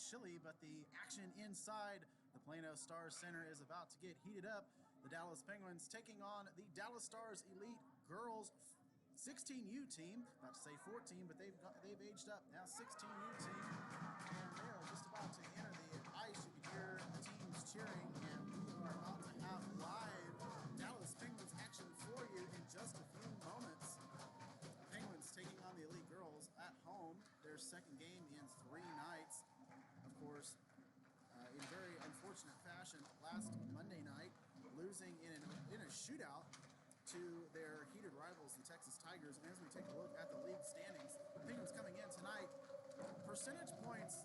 chilly, but the action inside the Plano Stars Center is about to get heated up. The Dallas Penguins taking on the Dallas Stars Elite Girls 16U team. About to say 14, but they've aged up. Now 16U team, and they are just about to enter the ice. You can hear the teams cheering, and we are about to have live Dallas Penguins action for you in just a few moments. Penguins taking on the Elite Girls at home, their second game in 3 nights. Of course, in very unfortunate fashion, last Monday night, losing in a shootout to their heated rivals, the Texas Tigers. And as we take a look at the league standings, the Penguins coming in tonight, percentage points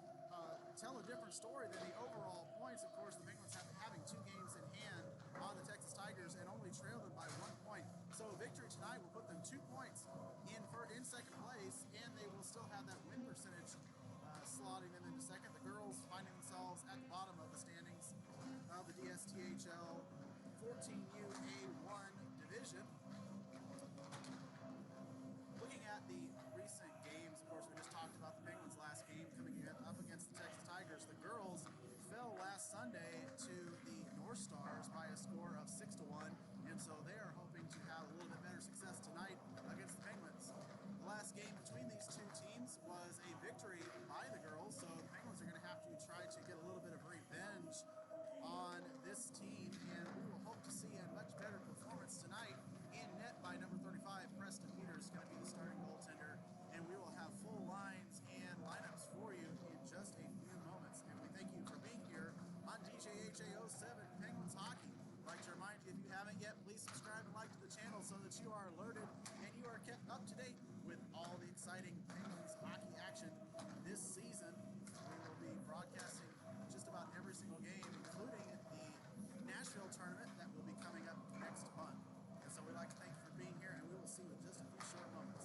tell a different story than the overall points. Of course, the Penguins having 2 games in hand on the Texas Tigers and only trail them by 1 point. So a victory tonight will put them 2 points in second place, and they will still have that win percentage slotting them into second. The girls finding themselves at the bottom of the standings of the DSTHL 14U A1 division. Looking at the recent games, of course, we just talked about the Penguins' last game coming up against the Texas Tigers. The girls fell last Sunday to the North Stars by a score of 6-1, and so they are hoping to have a little bit better success tonight against the Penguins. The last game between these two teams was a victory by the girls, so the Penguins are going to have to try to get a little bit of revenge on this team, and we will hope to see a much better performance tonight. In net by number 35, Preston Peters is going to be the starting goaltender, and we will have full lines and lineups for you in just a few moments. And we thank you for being here on DJHA 07 Penguins Hockey. I'd like to remind you, if you haven't yet, please subscribe and like to the channel so that you are alerted and you are kept up to date with all the exciting Penguins hockey action this season. We will be broadcasting just about every single game, including the Nashville tournament that will be coming up next month. And so we'd like to thank you for being here, and we will see you in just a few short moments.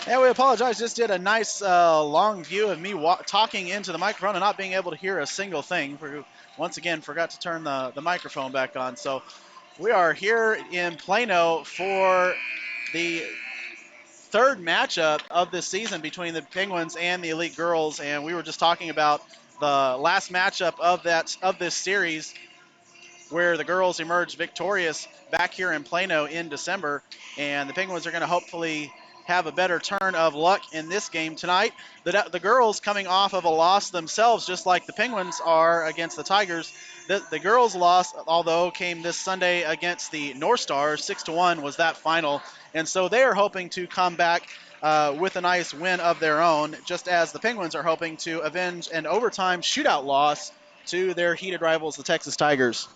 Yeah, we apologize. Just did a nice long view of me talking into the microphone and not being able to hear a single thing. Once again, forgot to turn the microphone back on. So we are here in Plano for the third matchup of this season between the Penguins and the Elite Girls, and we were just talking about the last matchup of this series, where the girls emerged victorious back here in Plano in December, and the Penguins are going to hopefully have a better turn of luck in this game tonight. The girls coming off of a loss themselves, just like the Penguins are against the Tigers. The girls' loss, although came this Sunday against the North Stars, 6-1 was that final, and so they are hoping to come back with a nice win of their own, just as the Penguins are hoping to avenge an overtime shootout loss to their heated rivals, the Texas Tigers.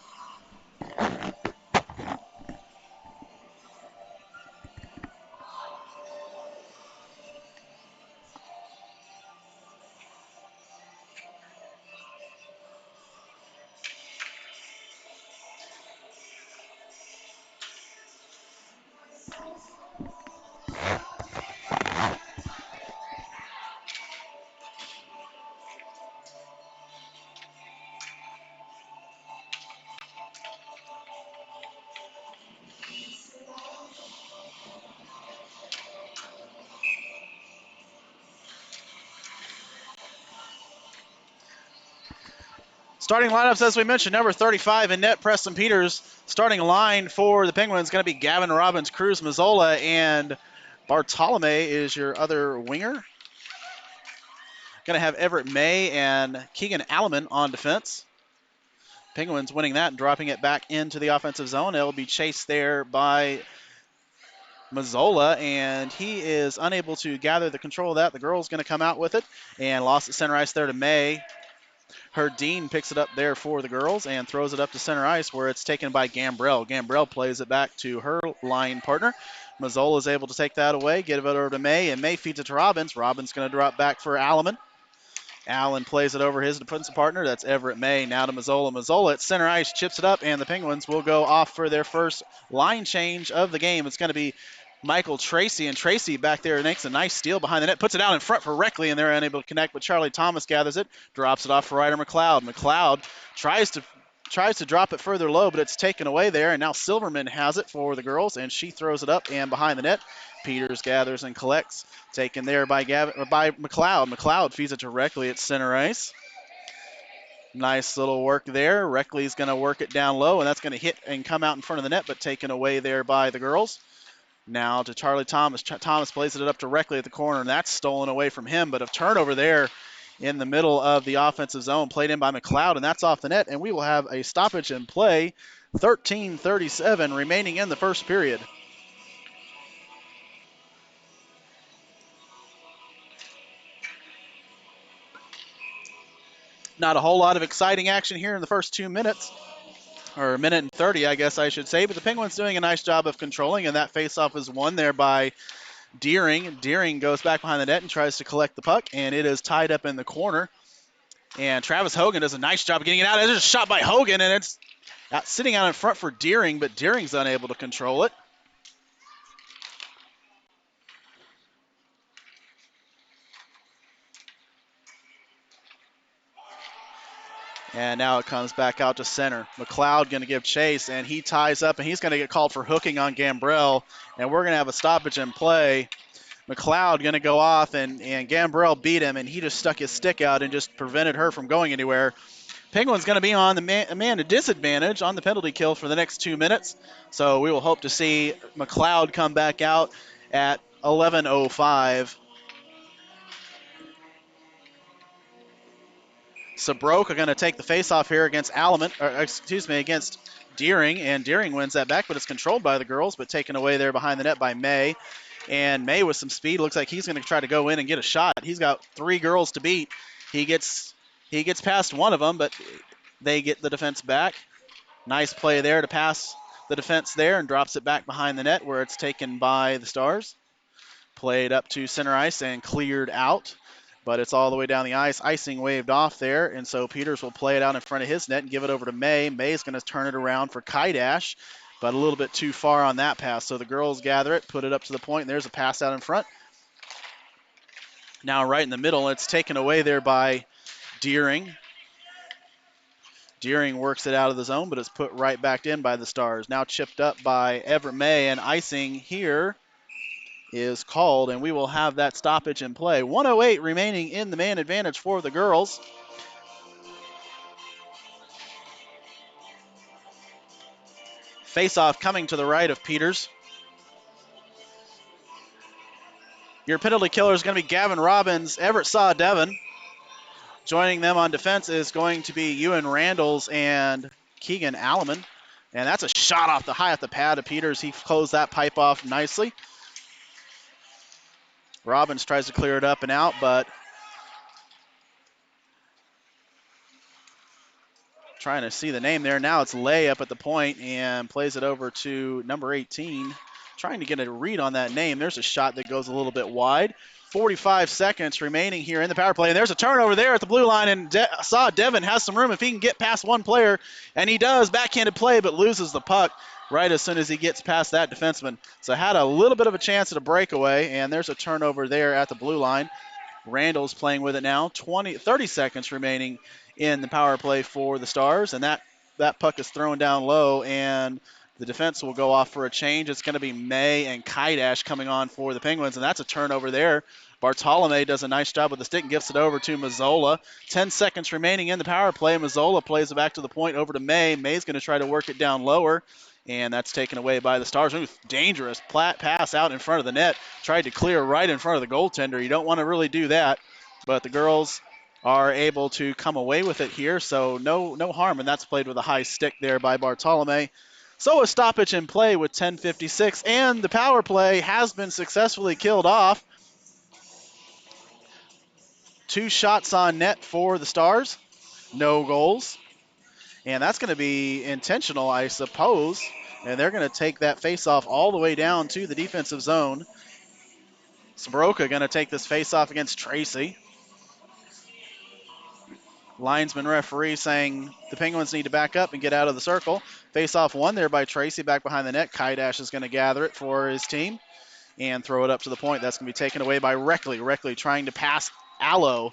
Starting lineups, as we mentioned, number 35 in net, Preston Peters. Starting line for the Penguins going to be Gavin Robbins, Cruz Mazzola, and Bartolome is your other winger. Going to have Everett May and Keegan Alleman on defense. Penguins winning that and dropping it back into the offensive zone. It'll be chased there by Mazzola, and he is unable to gather the control of that. The girl's going to come out with it and lost at center ice there to May. Dean picks it up there for the girls and throws it up to center ice where it's taken by Gambrell. Gambrell plays it back to her line partner. Mazzola is able to take that away, get it over to May, and May feeds it to Robbins. Robbins going to drop back for Alleman. Allen plays it over his defensive partner. That's Everett May. Now to Mazzola. Mazzola at center ice chips it up, and the Penguins will go off for their first line change of the game. It's going to be Michael Tracy, and Tracy back there makes a nice steal behind the net, puts it out in front for Reckley, and they're unable to connect, but Charlie Thomas gathers it, drops it off for Ryder McLeod. McLeod tries to drop it further low, but it's taken away there, and now Silverman has it for the girls, and she throws it up and behind the net. Peters gathers and collects, taken there by McLeod. McLeod feeds it directly at center ice. Nice little work there. Reckley's going to work it down low, and that's going to hit and come out in front of the net, but taken away there by the girls. Now to Charlie Thomas. Thomas plays it up directly at the corner, and that's stolen away from him, but a turnover there in the middle of the offensive zone, played in by McLeod, and that's off the net, and we will have a stoppage in play. 13:37 remaining in the first period. Not a whole lot of exciting action here in the first 2 minutes, or a minute and 30, I guess I should say, but the Penguins doing a nice job of controlling, and that faceoff is won there by Deering. Deering goes back behind the net and tries to collect the puck, and it is tied up in the corner. And Travis Hogan does a nice job of getting it out. It's just a shot by Hogan, and it's sitting out in front for Deering, but Deering's unable to control it. And now it comes back out to center. McLeod going to give chase, and he ties up, and he's going to get called for hooking on Gambrell, and we're going to have a stoppage in play. McLeod going to go off, and Gambrell beat him, and he just stuck his stick out and just prevented her from going anywhere. Penguins going to be on the man to disadvantage on the penalty kill for the next 2 minutes, so we will hope to see McLeod come back out at 11:05. Sabroka going to take the faceoff here against against Deering, and Deering wins that back, but it's controlled by the girls, but taken away there behind the net by May. And May with some speed looks like he's going to try to go in and get a shot. He's got 3 girls to beat. He gets past one of them, but they get the defense back. Nice play there to pass the defense there and drops it back behind the net where it's taken by the Stars. Played up to center ice and cleared out, but it's all the way down the ice. Icing waved off there, and so Peters will play it out in front of his net and give it over to May. May's going to turn it around for Kaidash, but a little bit too far on that pass. So the girls gather it, put it up to the point, and there's a pass out in front. Now right in the middle, it's taken away there by Deering. Deering works it out of the zone, but it's put right back in by the Stars. Now chipped up by Everett May, and icing here is called, and we will have that stoppage in play. 1:08 remaining in the man advantage for the girls. Face-off coming to the right of Peters. Your penalty killer is going to be Gavin Robbins. Everett saw Devon. Joining them on defense is going to be Ewan Randalls and Keegan Alleman. And that's a shot off the high at the pad of Peters. He closed that pipe off nicely. Robbins tries to clear it up and out, but trying to see the name there. Now it's Lay up at the point and plays it over to number 18. Trying to get a read on that name. There's a shot that goes a little bit wide. 45 seconds remaining here in the power play. And there's a turnover there at the blue line. And saw Devon has some room if he can get past one player. And he does. Backhanded play, but loses the puck right as soon as he gets past that defenseman. So had a little bit of a chance at a breakaway. And there's a turnover there at the blue line. Randall's playing with it now. 30 seconds remaining in the power play for the Stars. And that puck is thrown down low, and the defense will go off for a change. It's going to be May and Kaidash coming on for the Penguins, and that's a turnover there. Bartolome does a nice job with the stick and gifts it over to Mazzola. 10 seconds remaining in the power play. Mazzola plays it back to the point over to May. May's going to try to work it down lower, and that's taken away by the Stars. Ooh, dangerous pass out in front of the net. Tried to clear right in front of the goaltender. You don't want to really do that, but the girls are able to come away with it here, so no harm, and that's played with a high stick there by Bartolome. So a stoppage in play with 10:56, and the power play has been successfully killed off. 2 shots on net for the Stars, no goals, and that's going to be intentional, I suppose, and they're going to take that face-off all the way down to the defensive zone. Soroka going to take this face-off against Tracy. Linesman referee saying the Penguins need to back up and get out of the circle. Face-off won there by Tracy back behind the net. Kaidash is going to gather it for his team and throw it up to the point. That's going to be taken away by Reckley. Reckley trying to pass Allo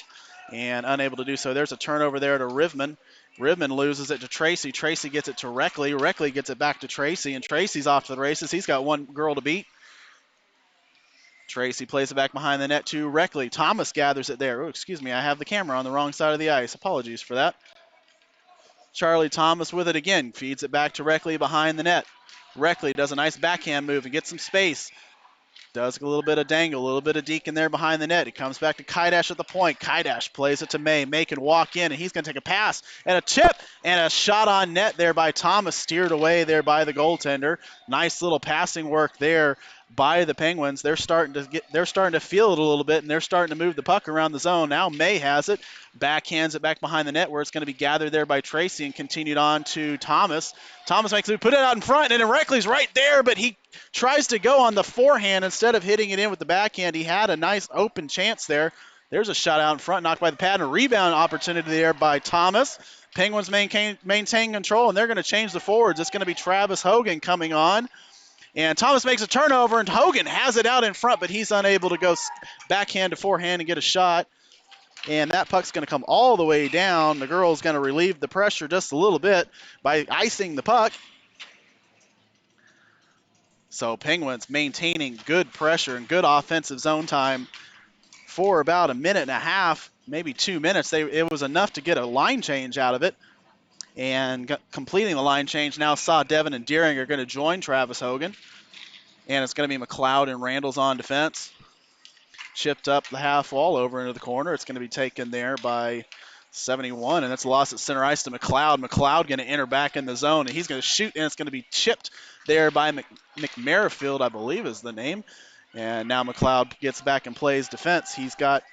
and unable to do so. There's a turnover there to Rivman. Rivman loses it to Tracy. Tracy gets it to Reckley. Reckley gets it back to Tracy, and Tracy's off to the races. He's got one girl to beat. Tracy plays it back behind the net to Reckley. Thomas gathers it there. Oh, excuse me, I have the camera on the wrong side of the ice. Apologies for that. Charlie Thomas with it again. Feeds it back to Reckley behind the net. Reckley does a nice backhand move and gets some space. Does a little bit of dangle, a little bit of Deacon there behind the net. It comes back to Kaidash at the point. Kaidash plays it to May. May can walk in, and he's going to take a pass and a tip and a shot on net there by Thomas, steered away there by the goaltender. Nice little passing work there by the Penguins. They're starting to feel it a little bit, and they're starting to move the puck around the zone. Now May has it, backhands it back behind the net where it's going to be gathered there by Tracy and continued on to Thomas. Thomas makes it, put it out in front, and Reckley's right there, but he tries to go on the forehand instead of hitting it in with the backhand. He had a nice open chance there. There's a shot out in front, knocked by the pad, and a rebound opportunity there by Thomas. Penguins maintain control, and they're going to change the forwards. It's going to be Travis Hogan coming on. And Thomas makes a turnover, and Hogan has it out in front, but he's unable to go backhand to forehand and get a shot. And that puck's going to come all the way down. The girl's going to relieve the pressure just a little bit by icing the puck. So Penguins maintaining good pressure and good offensive zone time for about a minute and a half, maybe 2 minutes. It was enough to get a line change out of it. And completing the line change, now Saw Devon and Deering are going to join Travis Hogan. And it's going to be McLeod and Randall's on defense. Chipped up the half wall over into the corner. It's going to be taken there by 71, and that's a loss at center ice to McLeod. McLeod going to enter back in the zone, and he's going to shoot, and it's going to be chipped there by McMerrifield, I believe is the name. And now McLeod gets back and plays defense. He's got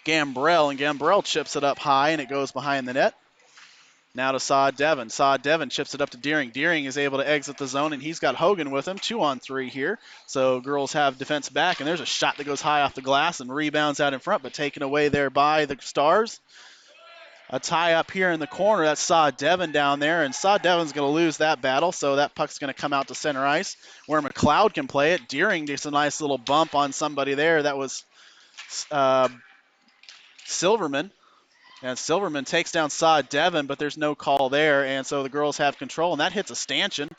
Gambrell, and Gambrell chips it up high, and it goes behind the net. Now to Saw Devon. Saw Devon chips it up to Deering. Deering is able to exit the zone, and he's got Hogan with him. 2-on-3 here. So girls have defense back, and there's a shot that goes high off the glass and rebounds out in front, but taken away there by the Stars. A tie up here in the corner. That's Saw Devon down there, and Saw Devon's going to lose that battle, so that puck's going to come out to center ice where McLeod can play it. Deering gets a nice little bump on somebody there. That was Silverman. And Silverman takes down Saw Devon, but there's no call there, and so the girls have control, and that hits a stanchion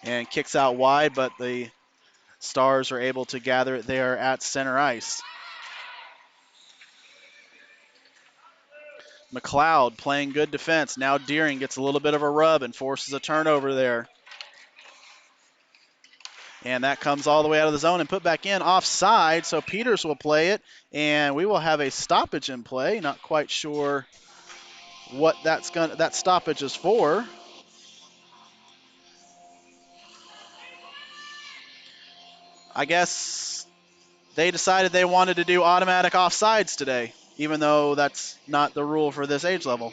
and kicks out wide, but the Stars are able to gather it there at center ice. McLeod playing good defense. Now Deering gets a little bit of a rub and forces a turnover there. And that comes all the way out of the zone and put back in offside, so Peters will play it, and we will have a stoppage in play. Not quite sure what that stoppage is for. I guess they decided they wanted to do automatic offsides today, even though that's not the rule for this age level.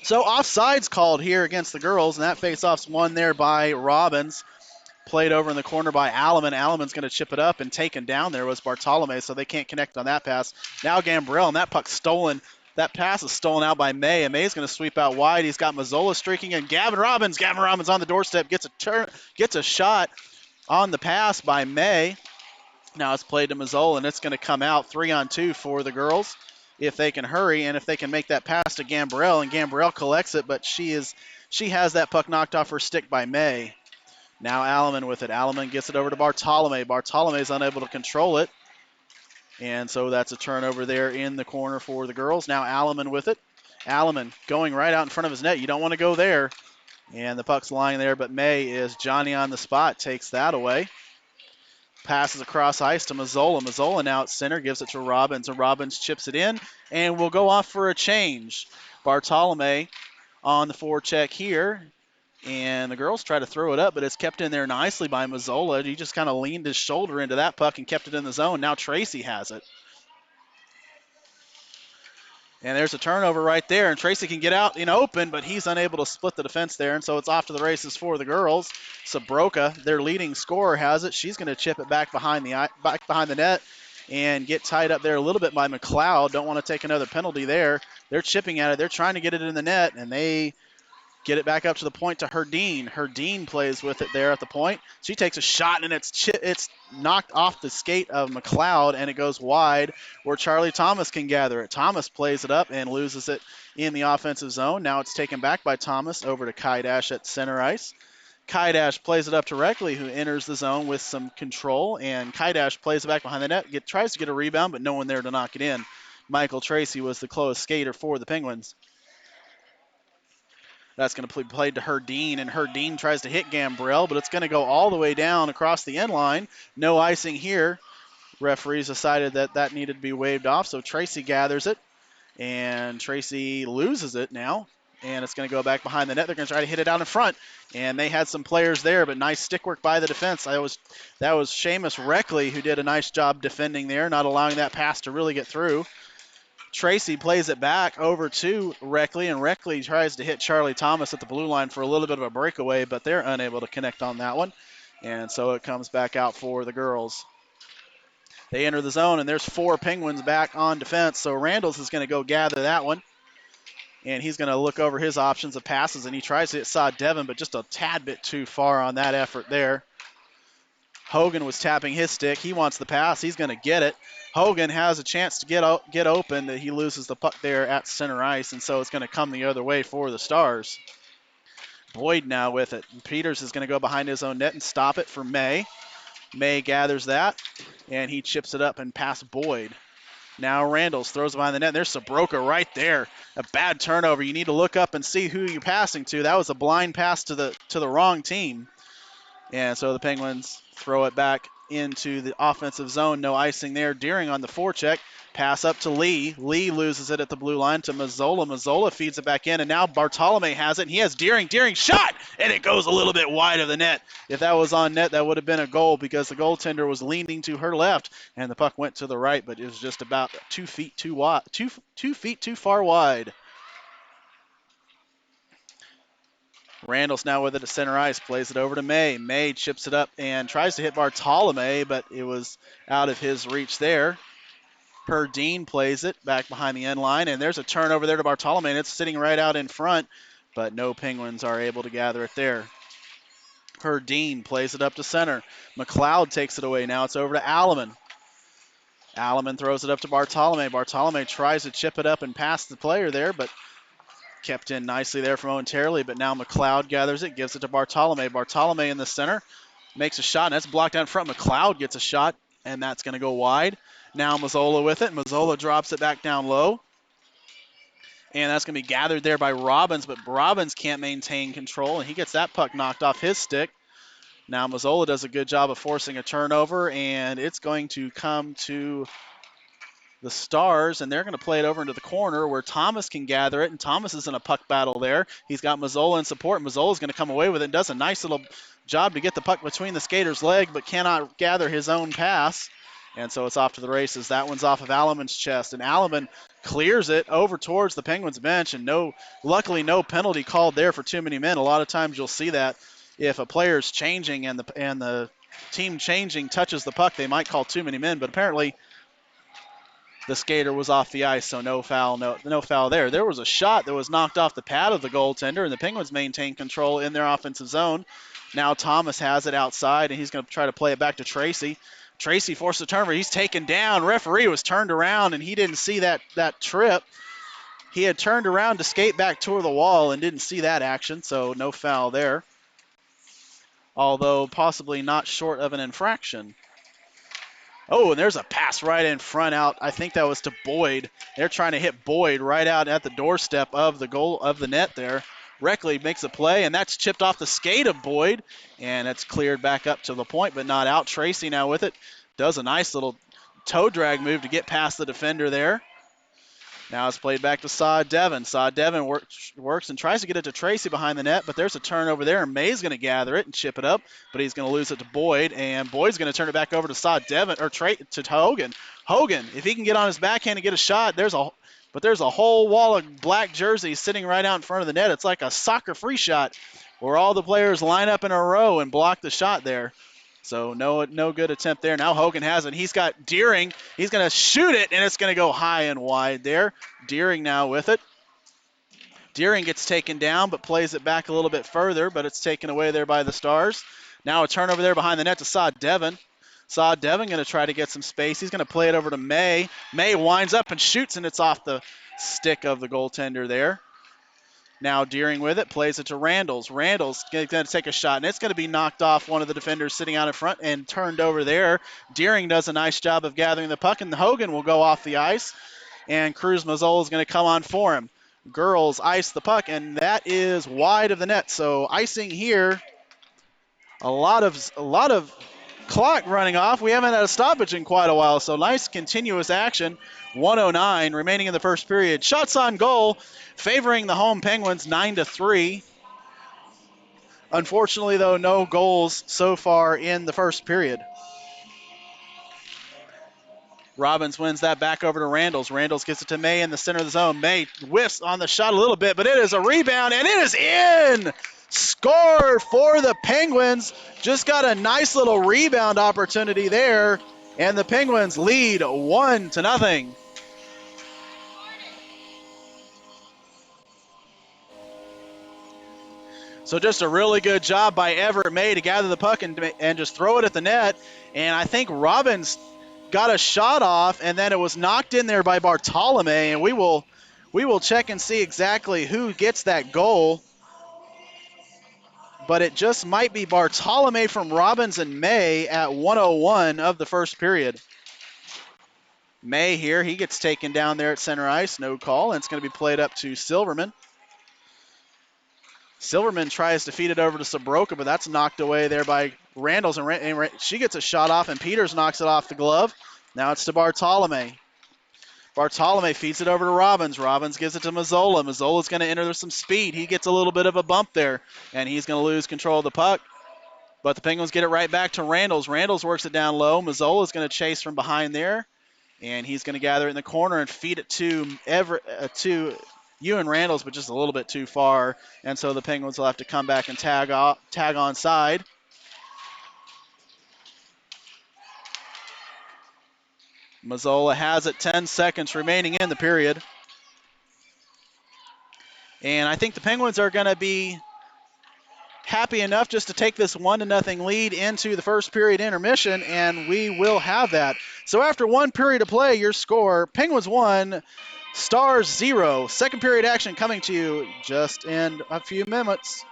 So offsides called here against the girls, and that faceoff's won there by Robbins. Played over in the corner by Alleman. Alleman's going to chip it up, and taken down there was Bartolome, so they can't connect on that pass. Now Gambrell, and that puck's stolen. That pass is stolen out by May, and May's going to sweep out wide. He's got Mazzola streaking, and Gavin Robbins on the doorstep, gets a shot on the pass by May. Now it's played to Mazzola, and it's going to come out 3-on-2 for the girls if they can hurry, and if they can make that pass to Gambrell, and Gambrell collects it, but she has that puck knocked off her stick by May. Now Alleman with it. Alleman gets it over to Bartolome. Bartolome is unable to control it. And so that's a turnover there in the corner for the girls. Now Alleman with it. Alleman going right out in front of his net. You don't want to go there. And the puck's lying there, but May is Johnny on the spot, takes that away. Passes across ice to Mazzola. Mazzola now at center, gives it to Robbins, and Robbins chips it in, and we'll go off for a change. Bartolome on the forecheck here. And the girls try to throw it up, but it's kept in there nicely by Mazzola. He just kind of leaned his shoulder into that puck and kept it in the zone. Now Tracy has it. And there's a turnover right there, and Tracy can get out in open, but he's unable to split the defense there, and so it's off to the races for the girls. Sabroka, their leading scorer, has it. She's going to chip it back behind the net and get tied up there a little bit by McLeod. Don't want to take another penalty there. They're chipping at it. They're trying to get it in the net, and they get it back up to the point to Herdeen. Herdeen plays with it there at the point. She takes a shot, and it's knocked off the skate of McLeod, and it goes wide where Charlie Thomas can gather it. Thomas plays it up and loses it in the offensive zone. Now it's taken back by Thomas over to Kai Dash at center ice. Kai Dash plays it up to Reckley, who enters the zone with some control, and Kai Dash plays it back behind the net, tries to get a rebound, but no one there to knock it in. Michael Tracy was the closest skater for the Penguins. That's going to be played to Herdeen, and Herdeen tries to hit Gambrell, but it's going to go all the way down across the end line. No icing here. Referees decided that needed to be waved off, so Tracy gathers it, and Tracy loses it now, and it's going to go back behind the net. They're going to try to hit it out in front, and they had some players there, but nice stick work by the defense. That was Seamus Reckley who did a nice job defending there, not allowing that pass to really get through. Tracy plays it back over to Reckley, and Reckley tries to hit Charlie Thomas at the blue line for a little bit of a breakaway, but they're unable to connect on that one. And so it comes back out for the girls. They enter the zone, and there's 4 Penguins back on defense, so Randalls is going to go gather that one. And he's going to look over his options of passes, and he tries to hit Saw Devon, but just a tad bit too far on that effort there. Hogan was tapping his stick. He wants the pass. He's going to get it. Hogan has a chance to get open. He loses the puck there at center ice, and so it's going to come the other way for the Stars. Boyd now with it. Peters is going to go behind his own net and stop it for May. May gathers that, and he chips it up and past Boyd. Now Randalls throws it behind the net. There's Sabroka right there. A bad turnover. You need to look up and see who you're passing to. That was a blind pass to the wrong team. And so the Penguins throw it back into the offensive zone. No icing there. Deering on the forecheck. Pass up to Lee. Lee loses it at the blue line to Mazzola. Mazzola feeds it back in, and now Bartolome has it, and he has Deering. Deering shot, and it goes a little bit wide of the net. If that was on net, that would have been a goal because the goaltender was leaning to her left, and the puck went to the right, but it was just about 2 feet too wide, 2 feet too far wide. Randall's now with it at center ice, plays it over to May. May chips it up and tries to hit Bartolome, but it was out of his reach there. Perdine plays it back behind the end line, and there's a turnover there to Bartolome, and it's sitting right out in front, but no Penguins are able to gather it there. Perdine plays it up to center. McLeod takes it away. Now it's over to Alleman. Alleman throws it up to Bartolome. Bartolome tries to chip it up and pass the player there, but kept in nicely there from momentarily. But now McLeod gathers it, gives it to Bartolome. Bartolome in the center makes a shot, and that's blocked down front. McLeod gets a shot, and that's going to go wide. Now Mazzola with it. Mazzola drops it back down low. And that's going to be gathered there by Robbins, but Robbins can't maintain control, and he gets that puck knocked off his stick. Now Mazzola does a good job of forcing a turnover, and it's going to come to the Stars, and they're going to play it over into the corner where Thomas can gather it, and Thomas is in a puck battle there. He's got Mazzola in support. Mazzola's going to come away with it and does a nice little job to get the puck between the skater's leg, but cannot gather his own pass. And so it's off to the races. That one's off of Alleman's chest, and Alleman clears it over towards the Penguins bench, and luckily no penalty called there for too many men. A lot of times you'll see that if a player's changing and the team changing touches the puck, they might call too many men, but apparently the skater was off the ice, so no foul, no foul there. There was a shot that was knocked off the pad of the goaltender, and the Penguins maintain control in their offensive zone. Now Thomas has it outside, and he's going to try to play it back to Tracy. Tracy forced a turnover. He's taken down. Referee was turned around, and he didn't see that trip. He had turned around to skate back toward the wall and didn't see that action, so no foul there. Although possibly not short of an infraction. Oh, and there's a pass right in front out. I think that was to Boyd. They're trying to hit Boyd right out at the doorstep of the goal of the net there. Reckley makes a play, and that's chipped off the skate of Boyd, and it's cleared back up to the point, but not out. Tracy now with it. Does a nice little toe drag move to get past the defender there. Now it's played back to Saw Devon. Saw Devon works and tries to get it to Tracy behind the net, but there's a turnover there, and May's going to gather it and chip it up, but he's going to lose it to Boyd, and Boyd's going to turn it back over to Saw Devon, or to Hogan. Hogan, if he can get on his backhand and get a shot, there's a whole wall of black jerseys sitting right out in front of the net. It's like a soccer free shot where all the players line up in a row and block the shot there. So no good attempt there. Now Hogan has it. He's got Deering. He's going to shoot it, and it's going to go high and wide there. Deering now with it. Deering gets taken down, but plays it back a little bit further, but it's taken away there by the Stars. Now a turnover there behind the net to Saw Devon. Saw Devon going to try to get some space. He's going to play it over to May. May winds up and shoots, and it's off the stick of the goaltender there. Now Deering with it, plays it to Randalls. Randalls going to take a shot, and it's going to be knocked off one of the defenders sitting out in front and turned over there. Deering does a nice job of gathering the puck, and Hogan will go off the ice, and Cruz Mazzola is going to come on for him. Girls ice the puck, and that is wide of the net. So icing here, a lot of clock running off. We haven't had a stoppage in quite a while, so nice continuous action. 1:09 remaining in the first period. Shots on goal favoring the home Penguins 9-3. Unfortunately, though, no goals so far in the first period. Robbins wins that back over to Randalls. Randalls gets it to May in the center of the zone. May whiffs on the shot a little bit, but it is a rebound, and it is in! Score for the Penguins. Just got a nice little rebound opportunity there, and the Penguins lead 1-0. So just a really good job by Everett May to gather the puck and just throw it at the net. And I think Robbins got a shot off, and then it was knocked in there by Bartolome. And we will check and see exactly who gets that goal. But it just might be Bartolome from Robbins and May at 1:01 of the first period. May here, he gets taken down there at center ice, no call, and it's going to be played up to Silverman. Silverman tries to feed it over to Sabroka, but that's knocked away there by Randalls, and she gets a shot off, and Peters knocks it off the glove. Now it's to Bartolome. Bartolome feeds it over to Robbins. Robbins gives it to Mazzola. Mazzola's going to enter with some speed. He gets a little bit of a bump there, and he's going to lose control of the puck. But the Penguins get it right back to Randalls. Randalls works it down low. Mazzola's going to chase from behind there, and he's going to gather it in the corner and feed it to Ewan Randalls, but just a little bit too far, and so the Penguins will have to come back and tag on side. Mazzola has it, 10 seconds remaining in the period. And I think the Penguins are going to be happy enough just to take this 1-0 lead into the first period intermission, and we will have that. So after one period of play, your score, Penguins 1, Stars 0. Second period action coming to you just in a few minutes.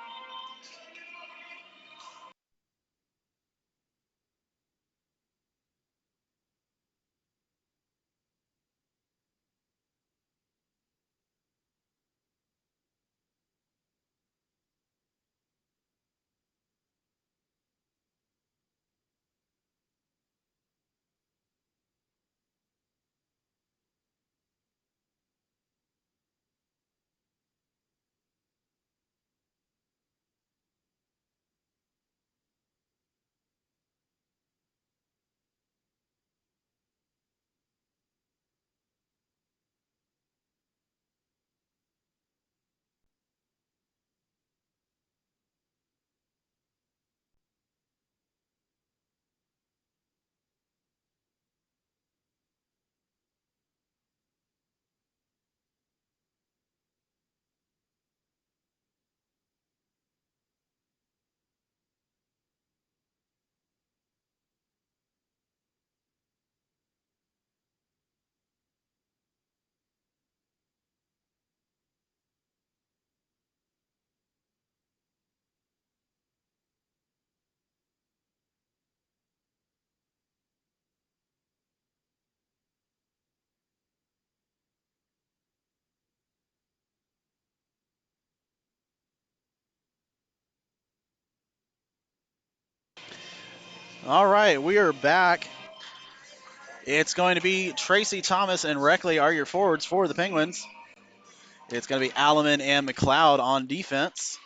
All right, we are back. It's going to be Tracy Thomas and Reckley are your forwards for the Penguins. It's going to be Alleman and McLeod on defense.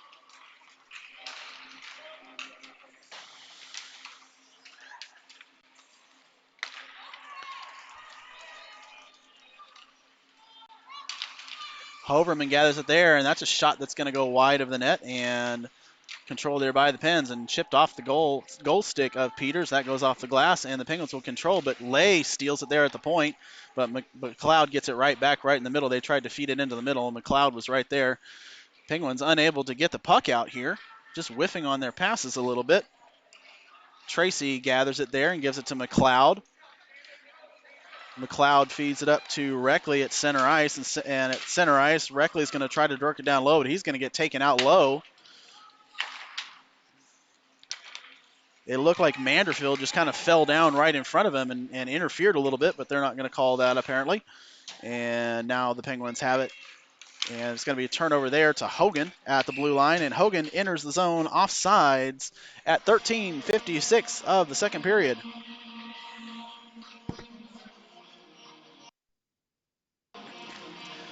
Hoverman gathers it there, and that's a shot that's going to go wide of the net and controlled there by the Pens and chipped off the goal stick of Peters. That goes off the glass, and the Penguins will control, but Lay steals it there at the point, but McLeod gets it right back right in the middle. They tried to feed it into the middle, and McLeod was right there. Penguins unable to get the puck out here, just whiffing on their passes a little bit. Tracy gathers it there and gives it to McLeod. McLeod feeds it up to Reckley at center ice, and at center ice, Reckley's going to try to dirk it down low, but he's going to get taken out low. It looked like Manderfield just kind of fell down right in front of him and interfered a little bit, but they're not going to call that apparently. And now the Penguins have it. And it's going to be a turnover there to Hogan at the blue line. And Hogan enters the zone offsides at 13:56 of the second period.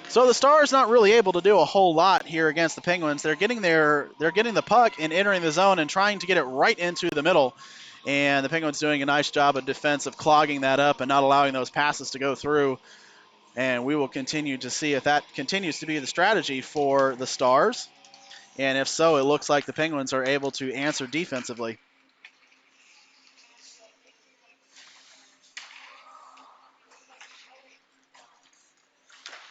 So the Stars not really able to do a whole lot here against the Penguins. They're getting the puck and entering the zone and trying to get it right into the middle. And the Penguins doing a nice job of defense of clogging that up and not allowing those passes to go through. And we will continue to see if that continues to be the strategy for the Stars. And if so, it looks like the Penguins are able to answer defensively.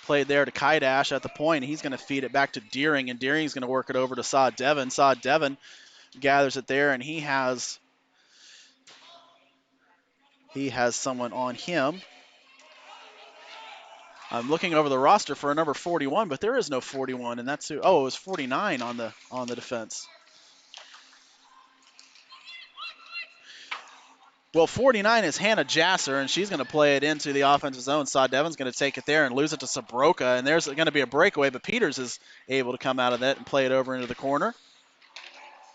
Played there to Kaidash at the point. He's going to feed it back to Deering, and Deering's going to work it over to Saw Devon. Saw Devon gathers it there, and he has someone on him. I'm looking over the roster for a number 41, but there is no 41, and that's who. Oh, it was 49 on the defense. Well, 49 is Hannah Jasser, and she's going to play it into the offensive zone. Saw Devon's going to take it there and lose it to Sabroka, and there's going to be a breakaway, but Peters is able to come out of that and play it over into the corner.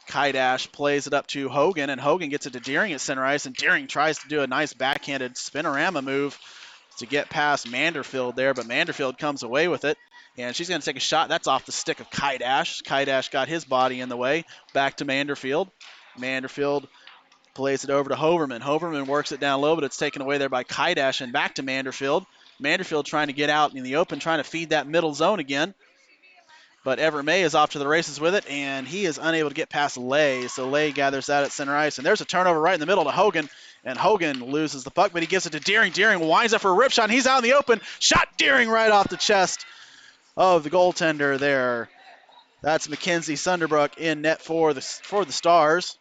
Kaidash plays it up to Hogan, and Hogan gets it to Deering at center ice, and Deering tries to do a nice backhanded spinorama move to get past Manderfield there, but Manderfield comes away with it, and she's going to take a shot. That's off the stick of Kaidash. Kaidash got his body in the way. Back to Manderfield. Manderfield plays it over to Hoverman. Hoverman works it down low, but it's taken away there by Kaidash, and back to Manderfield. Manderfield trying to get out in the open, trying to feed that middle zone again. But Everett May is off to the races with it, and he is unable to get past Lay. So Lay gathers that at center ice, and there's a turnover right in the middle to Hogan, And Hogan loses the puck, but he gives it to Deering. Deering winds up for a rip shot, and he's out in the open. Shot Deering right off the chest of the goaltender there. That's Mackenzie Sunderbrook in net for the Stars.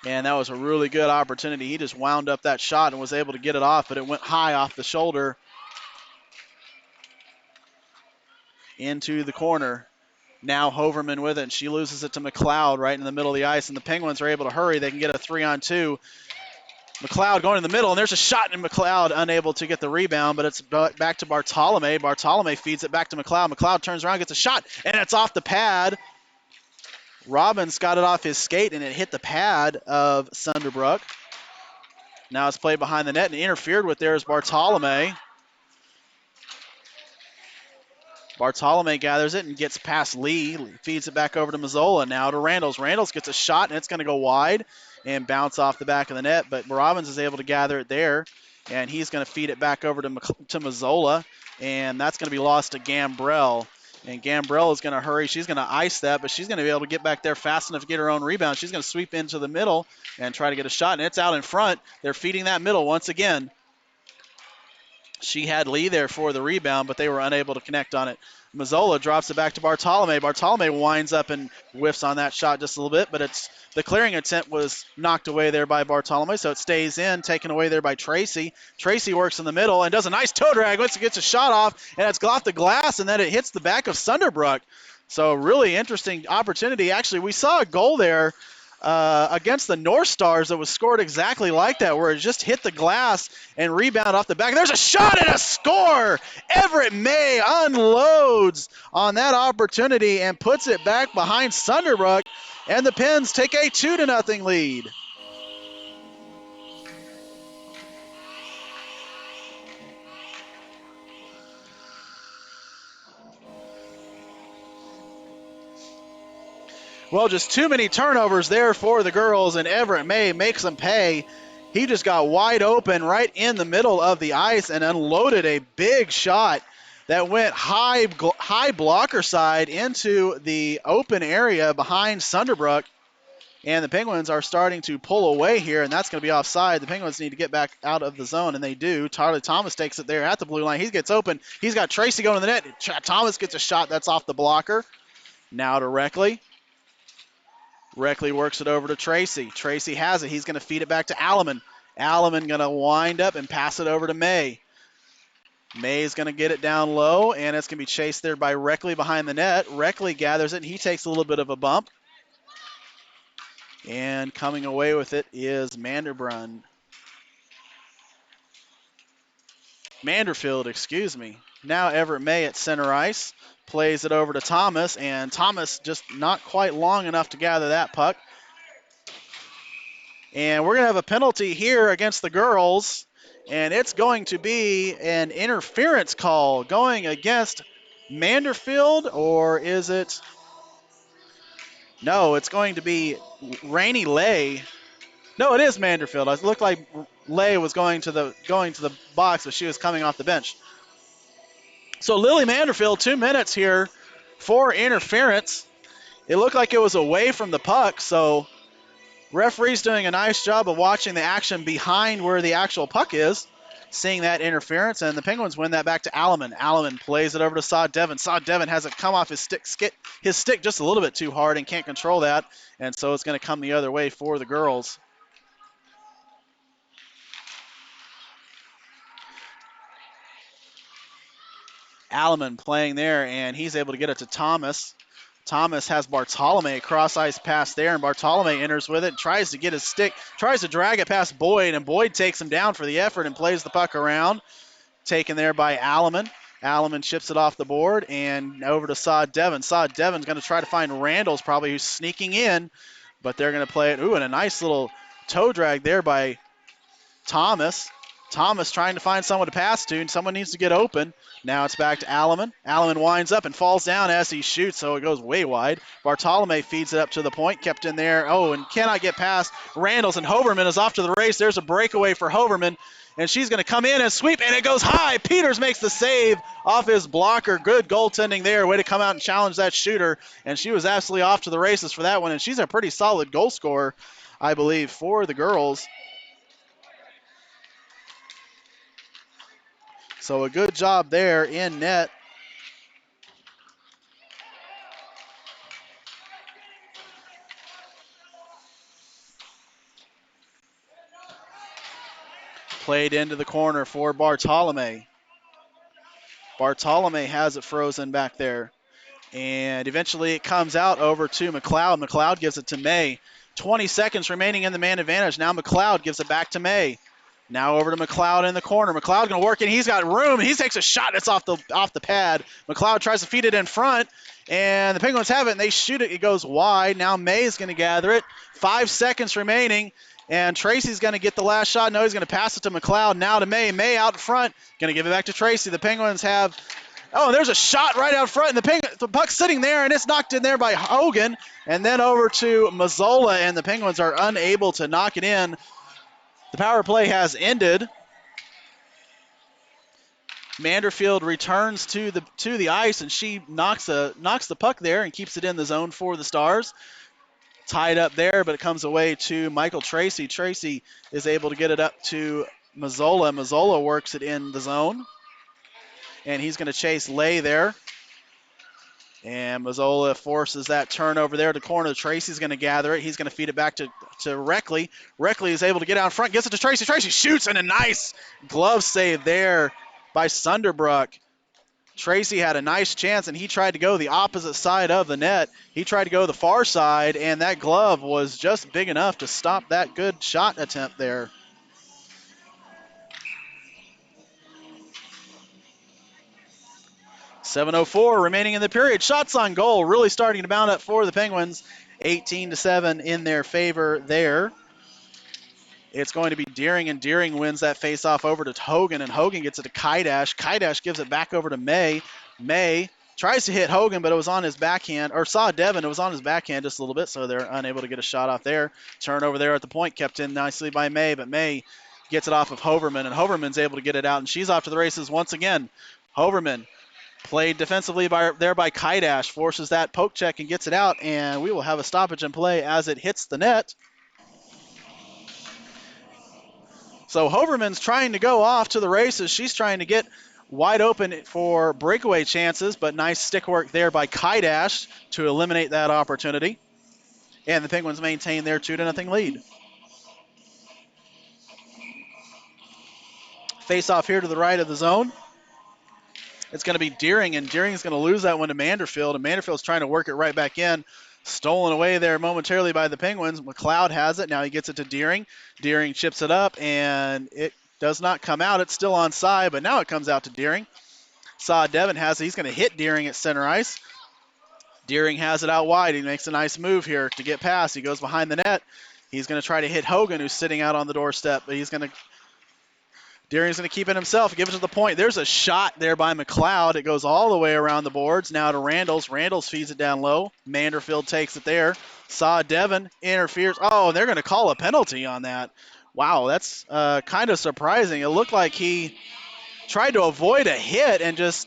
And that was a really good opportunity. He just wound up that shot and was able to get it off, but it went high off the shoulder into the corner. Now Hoverman with it, and she loses it to McLeod right in the middle of the ice, and the Penguins are able to hurry. They can get a 3-on-2. McLeod going in the middle, and there's a shot, and McLeod unable to get the rebound, but it's back to Bartolome. Bartolome feeds it back to McLeod. McLeod turns around, gets a shot, and it's off the pad. Robbins got it off his skate, and it hit the pad of Sunderbrook. Now it's played behind the net, and interfered with there is Bartolome. Bartolome gathers it and gets past Lee, feeds it back over to Mazzola. Now to Randles. Randles gets a shot, and it's going to go wide and bounce off the back of the net, but Robbins is able to gather it there, and he's going to feed it back over to Mazzola, and that's going to be lost to Gambrell. And Gambrell is going to hurry. She's going to ice that, but she's going to be able to get back there fast enough to get her own rebound. She's going to sweep into the middle and try to get a shot, and it's out in front. They're feeding that middle once again. She had Lee there for the rebound, but they were unable to connect on it. Mazzola drops it back to Bartolome. Bartolome winds up and whiffs on that shot just a little bit, but the clearing attempt was knocked away there by Bartolome, so it stays in, taken away there by Tracy. Tracy works in the middle and does a nice toe drag. Once it gets a shot off, and it's off the glass, and then it hits the back of Sunderbrook. So really interesting opportunity. Actually, we saw a goal there against the North Stars that was scored exactly like that, where it just hit the glass and rebound off the back. There's a shot and a score! Everett May unloads on that opportunity and puts it back behind Sunderbrook, and the Pens take a 2-0 lead. Well, just too many turnovers there for the girls, and Everett May makes them pay. He just got wide open right in the middle of the ice and unloaded a big shot that went high blocker side into the open area behind Sunderbrook. And the Penguins are starting to pull away here, and that's going to be offside. The Penguins need to get back out of the zone, and they do. Charlie Thomas takes it there at the blue line. He gets open. He's got Tracy going to the net. Thomas gets a shot. That's off the blocker. Now to Reckley. Reckley works it over to Tracy. Tracy has it. He's going to feed it back to Alleman. Alleman going to wind up and pass it over to May. May's going to get it down low, and it's going to be chased there by Reckley behind the net. Reckley gathers it, and he takes a little bit of a bump. And coming away with it is Manderfield, excuse me. Now Everett May at center ice. Plays it over to Thomas, and Thomas just not quite long enough to gather that puck. And we're going to have a penalty here against the girls, and it's going to be an interference call going against Manderfield, or is it? No, it's going to be Rainey Lay. No, it is Manderfield. It looked like Lay was going to the box, but she was coming off the bench. So Lily Manderfield, 2 minutes here for interference. It looked like it was away from the puck, so referee's doing a nice job of watching the action behind where the actual puck is, seeing that interference, and the Penguins win that back to Alleman. Alleman plays it over to Sod Devon. Sod Devon has it come off his stick just a little bit too hard and can't control that, and so it's going to come the other way for the girls. Alleman playing there, and he's able to get it to Thomas. Thomas has Bartolome, cross ice pass there, and Bartolome enters with it, tries to get his stick, tries to drag it past Boyd, and Boyd takes him down for the effort and plays the puck around. Taken there by Alleman. Alleman chips it off the board and over to Sod Devon. Sod Devon's going to try to find Randall's probably, who's sneaking in, but they're going to play it. Ooh, and a nice little toe drag there by Thomas. Thomas trying to find someone to pass to, and someone needs to get open. Now it's back to Alleman. Alleman winds up and falls down as he shoots, so it goes way wide. Bartolome feeds it up to the point, kept in there. Oh, and cannot get past Randalls, and Hoverman is off to the race. There's a breakaway for Hoverman, and she's going to come in and sweep, and it goes high. Peters makes the save off his blocker. Good goaltending there. Way to come out and challenge that shooter, and she was absolutely off to the races for that one, and she's a pretty solid goal scorer, I believe, for the girls. So a good job there in net. Played into the corner for Bartolome. Bartolome has it frozen back there. And eventually it comes out over to McLeod. McLeod gives it to May. 20 seconds remaining in the man advantage. Now McLeod gives it back to May. Now over to McLeod in the corner. McLeod going to work it. He's got room. He takes a shot that's off the pad. McLeod tries to feed it in front, and the Penguins have it, and they shoot it. It goes wide. Now May is going to gather it. 5 seconds remaining, and Tracy's going to get the last shot. No, he's going to pass it to McLeod. Now to May. May out front. Going to give it back to Tracy. The Penguins have... Oh, and there's a shot right out front, and the puck's sitting there, and it's knocked in there by Hogan. And then over to Mazzola, and the Penguins are unable to knock it in. The power play has ended. Manderfield returns to the ice, and she knocks the puck there and keeps it in the zone for the Stars. Tied up there, but it comes away to Michael Tracy. Tracy is able to get it up to Mazzola. Mazzola works it in the zone, and he's going to chase Lay there. And Mazzola forces that turnover there to the corner. Tracy's going to gather it. He's going to feed it back to Reckley. Reckley is able to get out in front, gets it to Tracy. Tracy shoots, and a nice glove save there by Sunderbrook. Tracy had a nice chance, and he tried to go the opposite side of the net. He tried to go the far side, and that glove was just big enough to stop that good shot attempt there. .704 remaining in the period. Shots on goal really starting to mount up for the Penguins. 18-7 in their favor there. It's going to be Deering, and Deering wins that faceoff over to Hogan, and Hogan gets it to Kaidash. Kaidash gives it back over to May. May tries to hit Hogan, but it was on his backhand, or saw Devin. It was on his backhand just a little bit, so they're unable to get a shot off there. Turnover there at the point, kept in nicely by May, but May gets it off of Hoverman, and Hoverman's able to get it out, and she's off to the races once again. Hoverman played defensively by Kaidash, forces that poke check and gets it out, and we will have a stoppage in play as it hits the net. So Hoverman's trying to go off to the races. She's trying to get wide open for breakaway chances, but nice stick work there by Kaidash to eliminate that opportunity. And the Penguins maintain their 2-0 lead. Face off here to the right of the zone. It's going to be Deering, and Deering's going to lose that one to Manderfield, and Manderfield's trying to work it right back in. Stolen away there momentarily by the Penguins. McLeod has it. Now he gets it to Deering. Deering chips it up, and it does not come out. It's still onside, but now it comes out to Deering. Saw Devin has it. He's going to hit Deering at center ice. Deering has it out wide. He makes a nice move here to get past. He goes behind the net. He's going to try to hit Hogan, who's sitting out on the doorstep, but Deering's going to keep it himself, give it to the point. There's a shot there by McLeod. It goes all the way around the boards. Now to Randalls. Randalls feeds it down low. Manderfield takes it there. Saw Devin, interferes. Oh, and they're going to call a penalty on that. Wow, that's kind of surprising. It looked like he tried to avoid a hit and it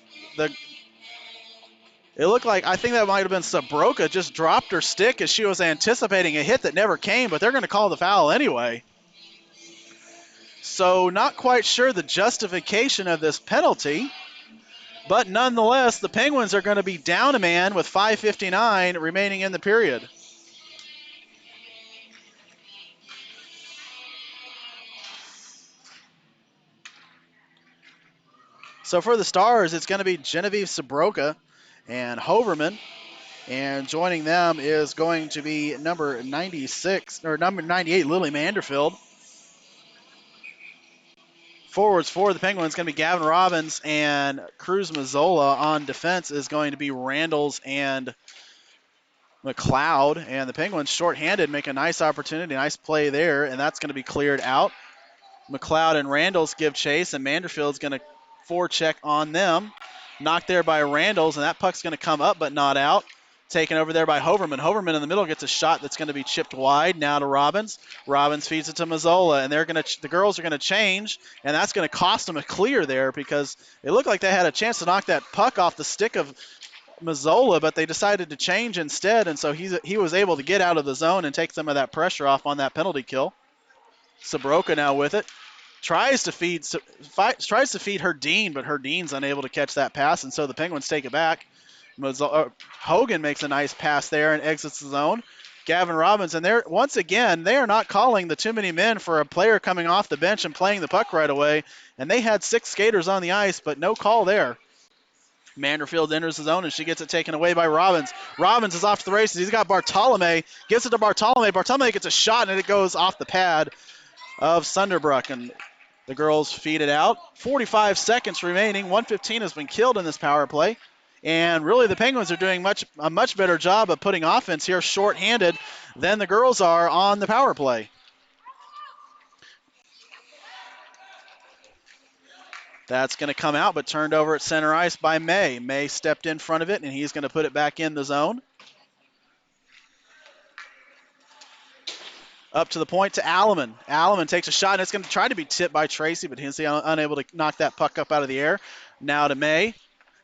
looked like, I think that might have been Sabroka, just dropped her stick as she was anticipating a hit that never came, but they're going to call the foul anyway. So not quite sure the justification of this penalty, but nonetheless, the Penguins are going to be down a man with 5:59 remaining in the period. So for the Stars, it's going to be Genevieve Sabroka and Hoverman, and joining them is going to be number 96 or number 98, Lily Manderfield. Forwards for the Penguins going to be Gavin Robbins, and Cruz Mazzola. On defense is going to be Randalls and McLeod. And the Penguins shorthanded make a nice opportunity, nice play there, and that's going to be cleared out. McLeod and Randalls give chase, and Manderfield's going to forecheck on them. Knocked there by Randalls, and that puck's going to come up but not out. Taken over there by Hoverman. Hoverman in the middle gets a shot that's going to be chipped wide. Now to Robbins. Robbins feeds it to Mazzola, and the girls are going to change, and that's going to cost them a clear there because it looked like they had a chance to knock that puck off the stick of Mazzola, but they decided to change instead, and so he was able to get out of the zone and take some of that pressure off on that penalty kill. Sabroka now with it. tries to feed Herdeen, but Herdeen's unable to catch that pass, and so the Penguins take it back. Hogan makes a nice pass there and exits the zone. Gavin Robbins, and once again, they are not calling the too many men for a player coming off the bench and playing the puck right away, and they had 6 skaters on the ice, but no call there. Manderfield enters the zone, and she gets it taken away by Robbins. Robbins is off to the races. He's got Bartolome. Gives it to Bartolome. Bartolome gets a shot, and it goes off the pad of Sunderbrook, and the girls feed it out. 45 seconds remaining. 1:15 has been killed in this power play. And really the Penguins are doing a much better job of putting offense here short-handed than the girls are on the power play. That's going to come out, but turned over at center ice by May. May stepped in front of it, and he's going to put it back in the zone. Up to the point to Alleman. Alleman takes a shot, and it's going to try to be tipped by Tracy, but he's unable to knock that puck up out of the air. Now to May.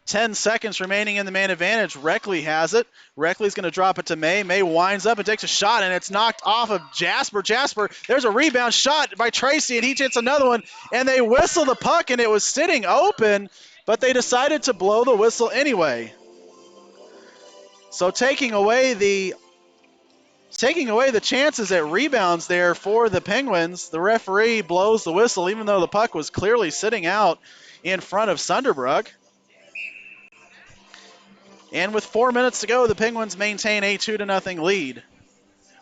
10 seconds remaining in the man advantage. Reckley has it. Reckley's going to drop it to May. May winds up and takes a shot, and it's knocked off of Jasper. Jasper, there's a rebound shot by Tracy, and he hits another one, and they whistle the puck, and it was sitting open, but they decided to blow the whistle anyway. So taking away the chances at rebounds there for the Penguins, the referee blows the whistle, even though the puck was clearly sitting out in front of Sunderbrook. And with 4 minutes to go, the Penguins maintain a 2-0 lead.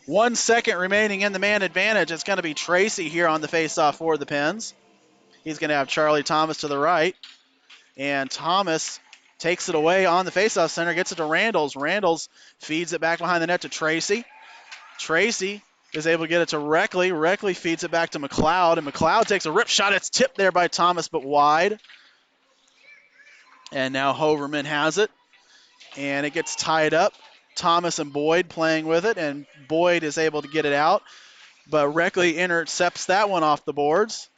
1 second remaining in the man advantage. It's going to be Tracy here on the faceoff for the Pens. He's going to have Charlie Thomas to the right. And Thomas takes it away on the faceoff center, gets it to Randalls. Randalls feeds it back behind the net to Tracy. Tracy is able to get it to Reckley. Reckley feeds it back to McLeod, and McLeod takes a rip shot. It's tipped there by Thomas, but wide. And now Hoverman has it. And it gets tied up. Thomas and Boyd playing with it, and Boyd is able to get it out. But Reckley intercepts that one off the boards.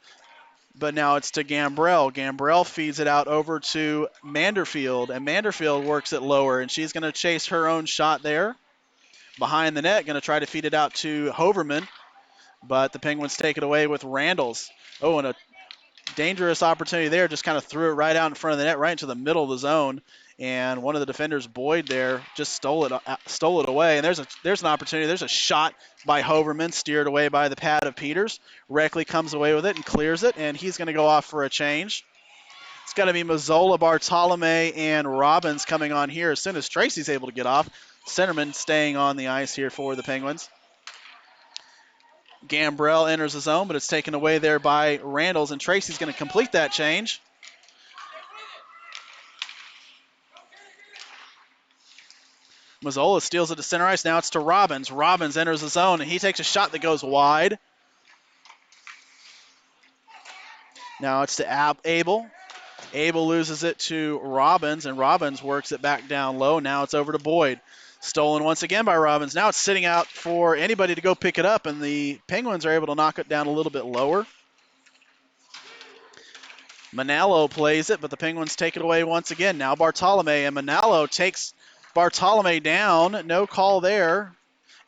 But now it's to Gambrell. Gambrell feeds it out over to Manderfield, and Manderfield works it lower, and she's going to chase her own shot there. Behind the net, going to try to feed it out to Hoverman, but the Penguins take it away with Randalls. Oh, and a dangerous opportunity there. Just kind of threw it right out in front of the net, right into the middle of the zone. And one of the defenders, Boyd, there just stole it away. And there's an opportunity. There's a shot by Hoverman, steered away by the pad of Peters. Reckley comes away with it and clears it, and he's going to go off for a change. It's going to be Mazzola, Bartolome, and Robbins coming on here as soon as Tracy's able to get off. Centerman staying on the ice here for the Penguins. Gambrell enters the zone, but it's taken away there by Randalls, and Tracy's going to complete that change. Mazzola steals it to center ice. Now it's to Robbins. Robbins enters the zone, and he takes a shot that goes wide. Now it's to Abel. Abel loses it to Robbins, and Robbins works it back down low. Now it's over to Boyd. Stolen once again by Robbins. Now it's sitting out for anybody to go pick it up, and the Penguins are able to knock it down a little bit lower. Manalo plays it, but the Penguins take it away once again. Now Bartolome, and Manalo takes Bartolome down. No call there,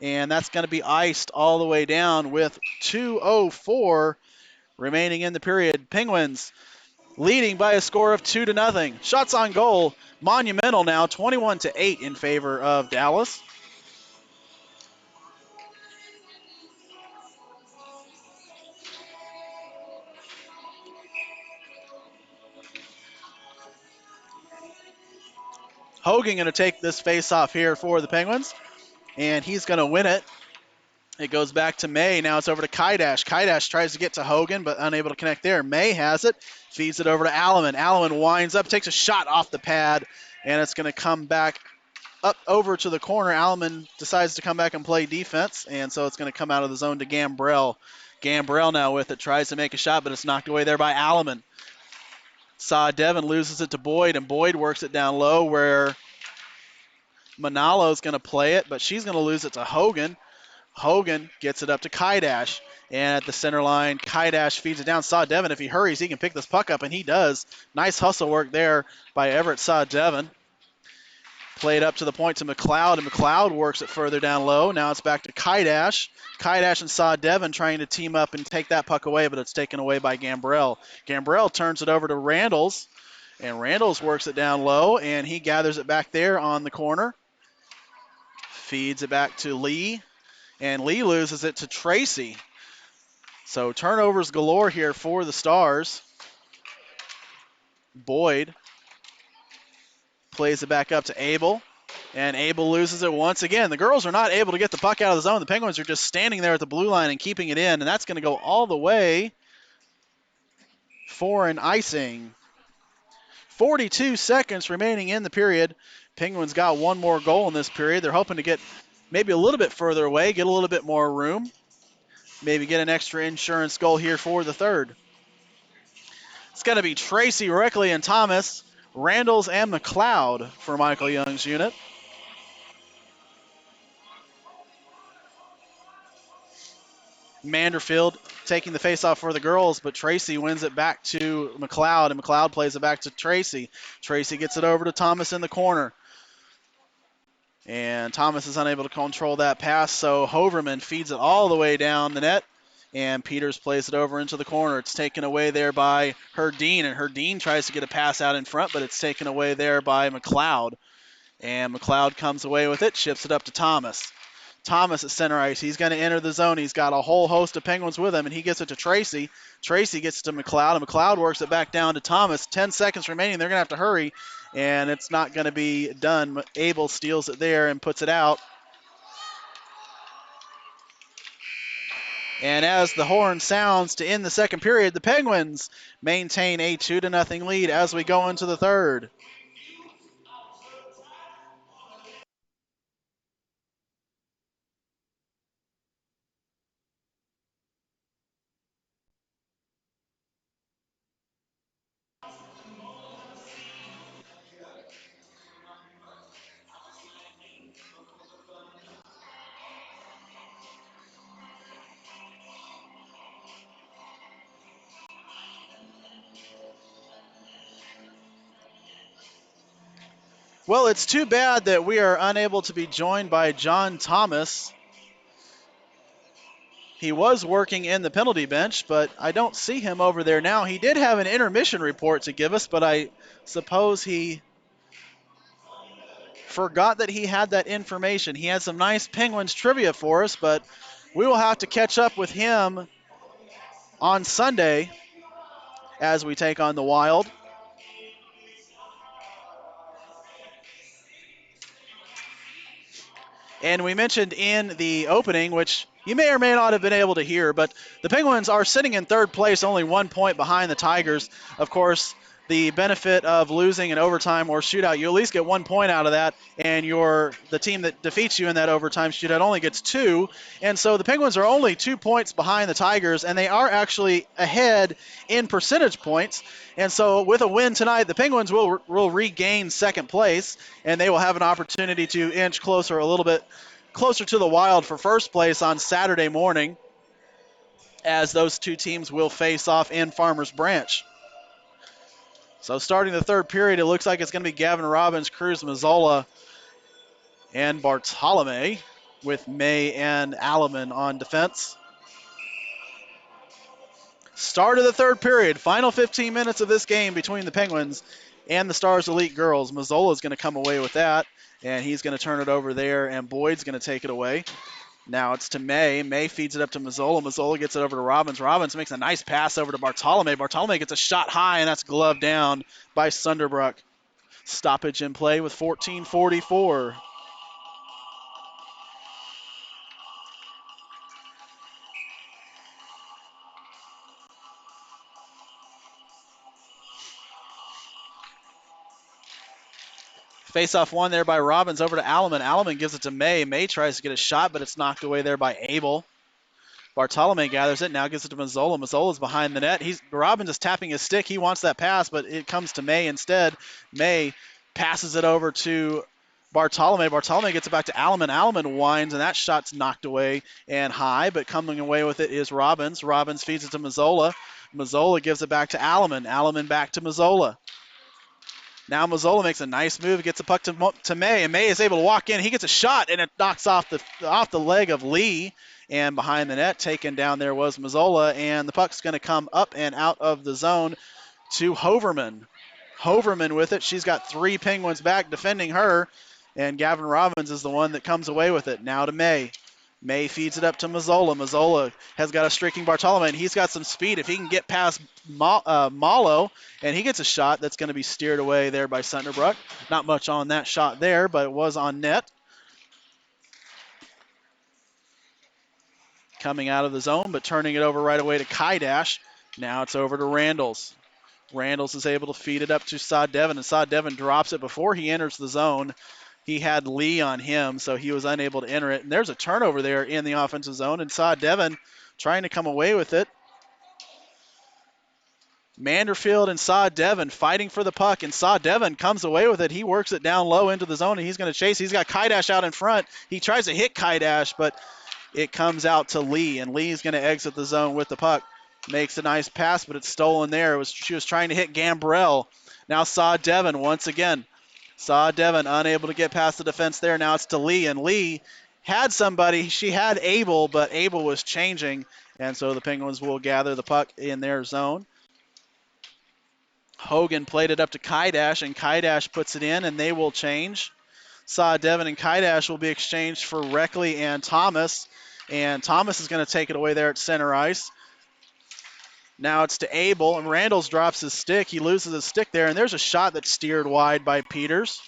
and that's going to be iced all the way down with 2:04 remaining in the period. Penguins leading by a score of 2-0. Shots on goal, monumental now, 21-8 in favor of Dallas. Hogan going to take this face-off here for the Penguins, and he's going to win it. It goes back to May. Now it's over to Kaidash. Kaidash tries to get to Hogan, but unable to connect there. May has it, feeds it over to Alleman. Alleman winds up, takes a shot off the pad, and it's going to come back up over to the corner. Alleman decides to come back and play defense, and so it's going to come out of the zone to Gambrell. Gambrell now with it, tries to make a shot, but it's knocked away there by Alleman. Devin loses it to Boyd, and Boyd works it down low where Manalo's going to play it, but she's going to lose it to Hogan. Hogan gets it up to Kaidash, and at the center line, Kaidash feeds it down. Devin, if he hurries, he can pick this puck up, and he does. Nice hustle work there by Everett Devin. Played up to the point to McLeod, and McLeod works it further down low. Now it's back to Kaidash. Kaidash and Saw Devon trying to team up and take that puck away, but it's taken away by Gambrell. Gambrell turns it over to Randalls, and Randalls works it down low, and he gathers it back there on the corner. Feeds it back to Lee, and Lee loses it to Tracy. So turnovers galore here for the Stars. Boyd plays it back up to Abel, and Abel loses it once again. The girls are not able to get the puck out of the zone. The Penguins are just standing there at the blue line and keeping it in, and that's going to go all the way for an icing. 42 seconds remaining in the period. Penguins got one more goal in this period. They're hoping to get maybe a little bit further away, get a little bit more room, maybe get an extra insurance goal here for the third. It's going to be Tracy, Reckley, and Thomas, Randalls, and McLeod for Michael Young's unit. Manderfield taking the faceoff for the girls, but Tracy wins it back to McLeod, and McLeod plays it back to Tracy. Tracy gets it over to Thomas in the corner. And Thomas is unable to control that pass, so Hoverman feeds it all the way down the net, and Peters plays it over into the corner. It's taken away there by Herdeen, and Herdeen tries to get a pass out in front, but it's taken away there by McLeod. And McLeod comes away with it, shifts it up to Thomas. Thomas at center ice. He's going to enter the zone. He's got a whole host of Penguins with him, and he gets it to Tracy. Tracy gets it to McLeod, and McLeod works it back down to Thomas. 10 seconds remaining. They're going to have to hurry, and it's not going to be done. Abel steals it there and puts it out. And as the horn sounds to end the second period, the Penguins maintain a 2-0 lead as we go into the third. Well, it's too bad that we are unable to be joined by John Thomas. He was working in the penalty bench, but I don't see him over there now. He did have an intermission report to give us, but I suppose he forgot that he had that information. He had some nice Penguins trivia for us, but we will have to catch up with him on Sunday as we take on the Wild. And we mentioned in the opening, which you may or may not have been able to hear, but the Penguins are sitting in third place, only 1 point behind the Tigers. Of course, the benefit of losing an overtime or shootout, you at least get 1 point out of that, and the team that defeats you in that overtime shootout only gets 2. And so the Penguins are only 2 points behind the Tigers, and they are actually ahead in percentage points. And so with a win tonight, the Penguins will regain second place, and they will have an opportunity to inch closer, a little bit closer to the Wild for first place on Saturday morning, as those two teams will face off in Farmers Branch. So starting the third period, it looks like it's going to be Gavin Robbins, Cruz, Mazzola, and Bartolome, with May and Alleman on defense. Start of the third period, final 15 minutes of this game between the Penguins and the Stars Elite Girls. Mazzola is going to come away with that, and he's going to turn it over there, and Boyd's going to take it away. Now it's to May. May feeds it up to Mazzola. Mazzola gets it over to Robbins. Robbins makes a nice pass over to Bartolome. Bartolome gets a shot high, and that's gloved down by Sunderbrook. Stoppage in play with 14:44. Face-off won there by Robbins over to Alleman. Alleman gives it to May. May tries to get a shot, but it's knocked away there by Abel. Bartolome gathers it, now gives it to Mazzola. Mazzola's behind the net. Robbins is tapping his stick. He wants that pass, but it comes to May instead. May passes it over to Bartolome. Bartolome gets it back to Alleman. Alleman winds, and that shot's knocked away and high, but coming away with it is Robbins. Robbins feeds it to Mazzola. Mazzola gives it back to Alleman. Alleman back to Mazzola. Now Mazzola makes a nice move, gets a puck to May, and May is able to walk in. He gets a shot, and it knocks off the leg of Lee. And behind the net, taken down there was Mazzola, and the puck's going to come up and out of the zone to Hoverman. Hoverman with it. She's got 3 Penguins back defending her, and Gavin Robbins is the one that comes away with it. Now to May. May feeds it up to Mazzola. Mazzola has got a streaking Bartolome, and he's got some speed. If he can get past Malo, and he gets a shot that's going to be steered away there by Sunderbrook. Not much on that shot there, but it was on net. Coming out of the zone, but turning it over right away to Kaidash. Now it's over to Randalls. Randalls is able to feed it up to Saad Devon, and Saad Devon drops it before he enters the zone. He had Lee on him, so he was unable to enter it. And there's a turnover there in the offensive zone, and Saad Devon trying to come away with it. Manderfield and Saad Devon fighting for the puck, and Saad Devon comes away with it. He works it down low into the zone, and he's going to chase. He's got Kaidash out in front. He tries to hit Kaidash, but it comes out to Lee, and Lee's going to exit the zone with the puck. Makes a nice pass, but it's stolen there. She was trying to hit Gambrell. Now Saad Devon once again. Saad Devon unable to get past the defense there. Now it's to Lee, and Lee had somebody. She had Abel, but Abel was changing, and so the Penguins will gather the puck in their zone. Hogan played it up to Kaidash, and Kaidash puts it in, and they will change. Saad Devon and Kaidash will be exchanged for Reckley and Thomas, and Thomas is going to take it away there at center ice. Now it's to Abel, and Randalls drops his stick. He loses his stick there, and there's a shot that's steered wide by Peters.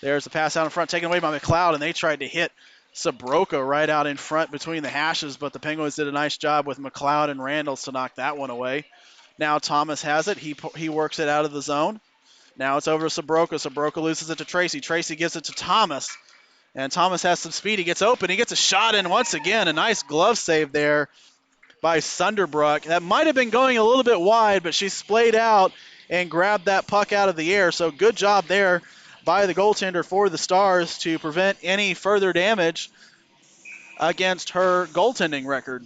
There's the pass out in front, taken away by McLeod, and they tried to hit Sabroka right out in front between the hashes, but the Penguins did a nice job with McLeod and Randalls to knock that one away. Now Thomas has it. He works it out of the zone. Now it's over to Sabroka. Sabroka loses it to Tracy. Tracy gives it to Thomas, and Thomas has some speed. He gets open. He gets a shot in once again. A nice glove save there by Sunderbrook. That might have been going a little bit wide, but she splayed out and grabbed that puck out of the air. So good job there by the goaltender for the Stars to prevent any further damage against her goaltending record.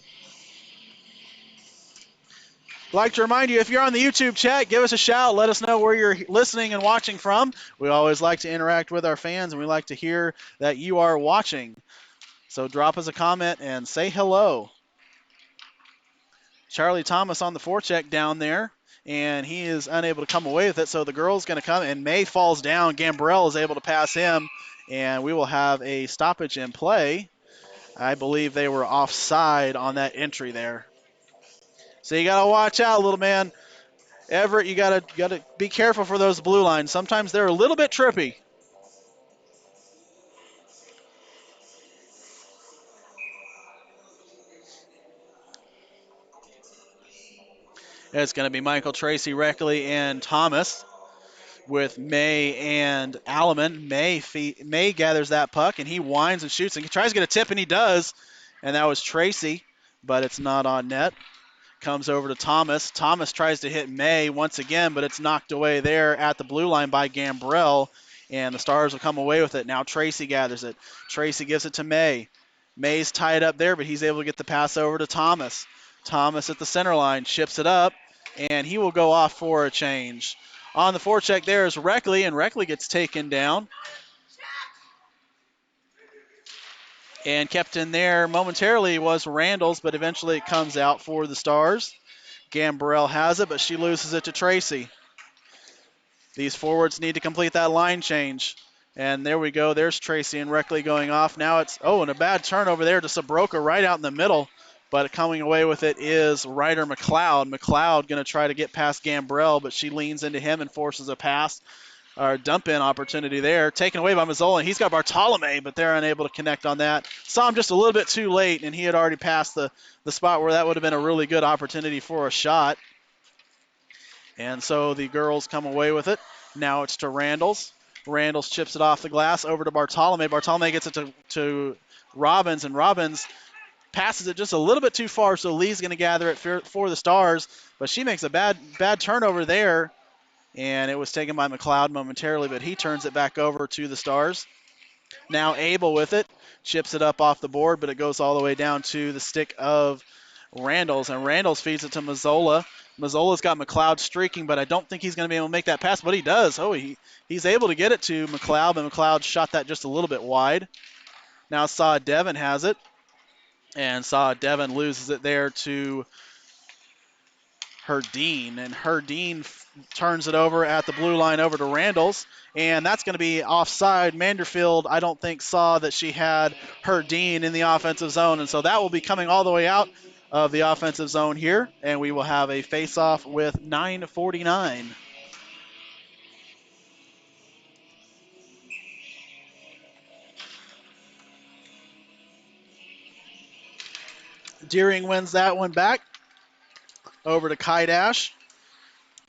I'd like to remind you, if you're on the YouTube chat, give us a shout. Let us know where you're listening and watching from. We always like to interact with our fans, and we like to hear that you are watching. So drop us a comment and say hello. Charlie Thomas on the forecheck down there, and he is unable to come away with it, so the girl's going to come, and May falls down. Gambrell is able to pass him, and we will have a stoppage in play. I believe they were offside on that entry there. So you got to watch out, little man. Everett, you got to be careful for those blue lines. Sometimes they're a little bit trippy. It's going to be Michael, Tracy, Reckley, and Thomas with May and Alleman. May gathers that puck, and he winds and shoots, and he tries to get a tip, and he does. And that was Tracy, but it's not on net. Comes over to Thomas. Thomas tries to hit May once again, but it's knocked away there at the blue line by Gambrell, and the Stars will come away with it. Now Tracy gathers it. Tracy gives it to May. May's tied up there, but he's able to get the pass over to Thomas. Thomas at the center line chips it up, and he will go off for a change. On the forecheck there is Reckley, and Reckley gets taken down. And kept in there momentarily was Randalls, but eventually it comes out for the Stars. Gambrell has it, but she loses it to Tracy. These forwards need to complete that line change. And there we go. There's Tracy and Reckley going off. Now it's, and a bad turnover there to Sabroka right out in the middle. But coming away with it is Ryder McLeod. McLeod going to try to get past Gambrell, but she leans into him and forces a pass. Or dump-in opportunity there. Taken away by Mazzola. He's got Bartolome, but they're unable to connect on that. Saw him just a little bit too late, and he had already passed the spot where that would have been a really good opportunity for a shot. And so the girls come away with it. Now it's to Randalls. Randalls chips it off the glass over to Bartolome. Bartolome gets it to Robbins, and Robbins passes it just a little bit too far, so Lee's going to gather it for the Stars. But she makes a bad turnover there. And it was taken by McLeod momentarily, but he turns it back over to the Stars. Now Abel with it. Chips it up off the board, but it goes all the way down to the stick of Randalls. And Randalls feeds it to Mazzola. Mazzola's got McLeod streaking, but I don't think he's going to be able to make that pass, but he does. Oh, he's able to get it to McLeod, but McLeod shot that just a little bit wide. Now Saw Devon has it, and Saw Devon loses it there to Herdeen, and Herdeen turns it over at the blue line over to Randall's, and that's going to be offside. Manderfield, I don't think, saw that she had Herdeen in the offensive zone, and so that will be coming all the way out of the offensive zone here, and we will have a face-off with 9:49. Deering wins that one back over to Kaidash.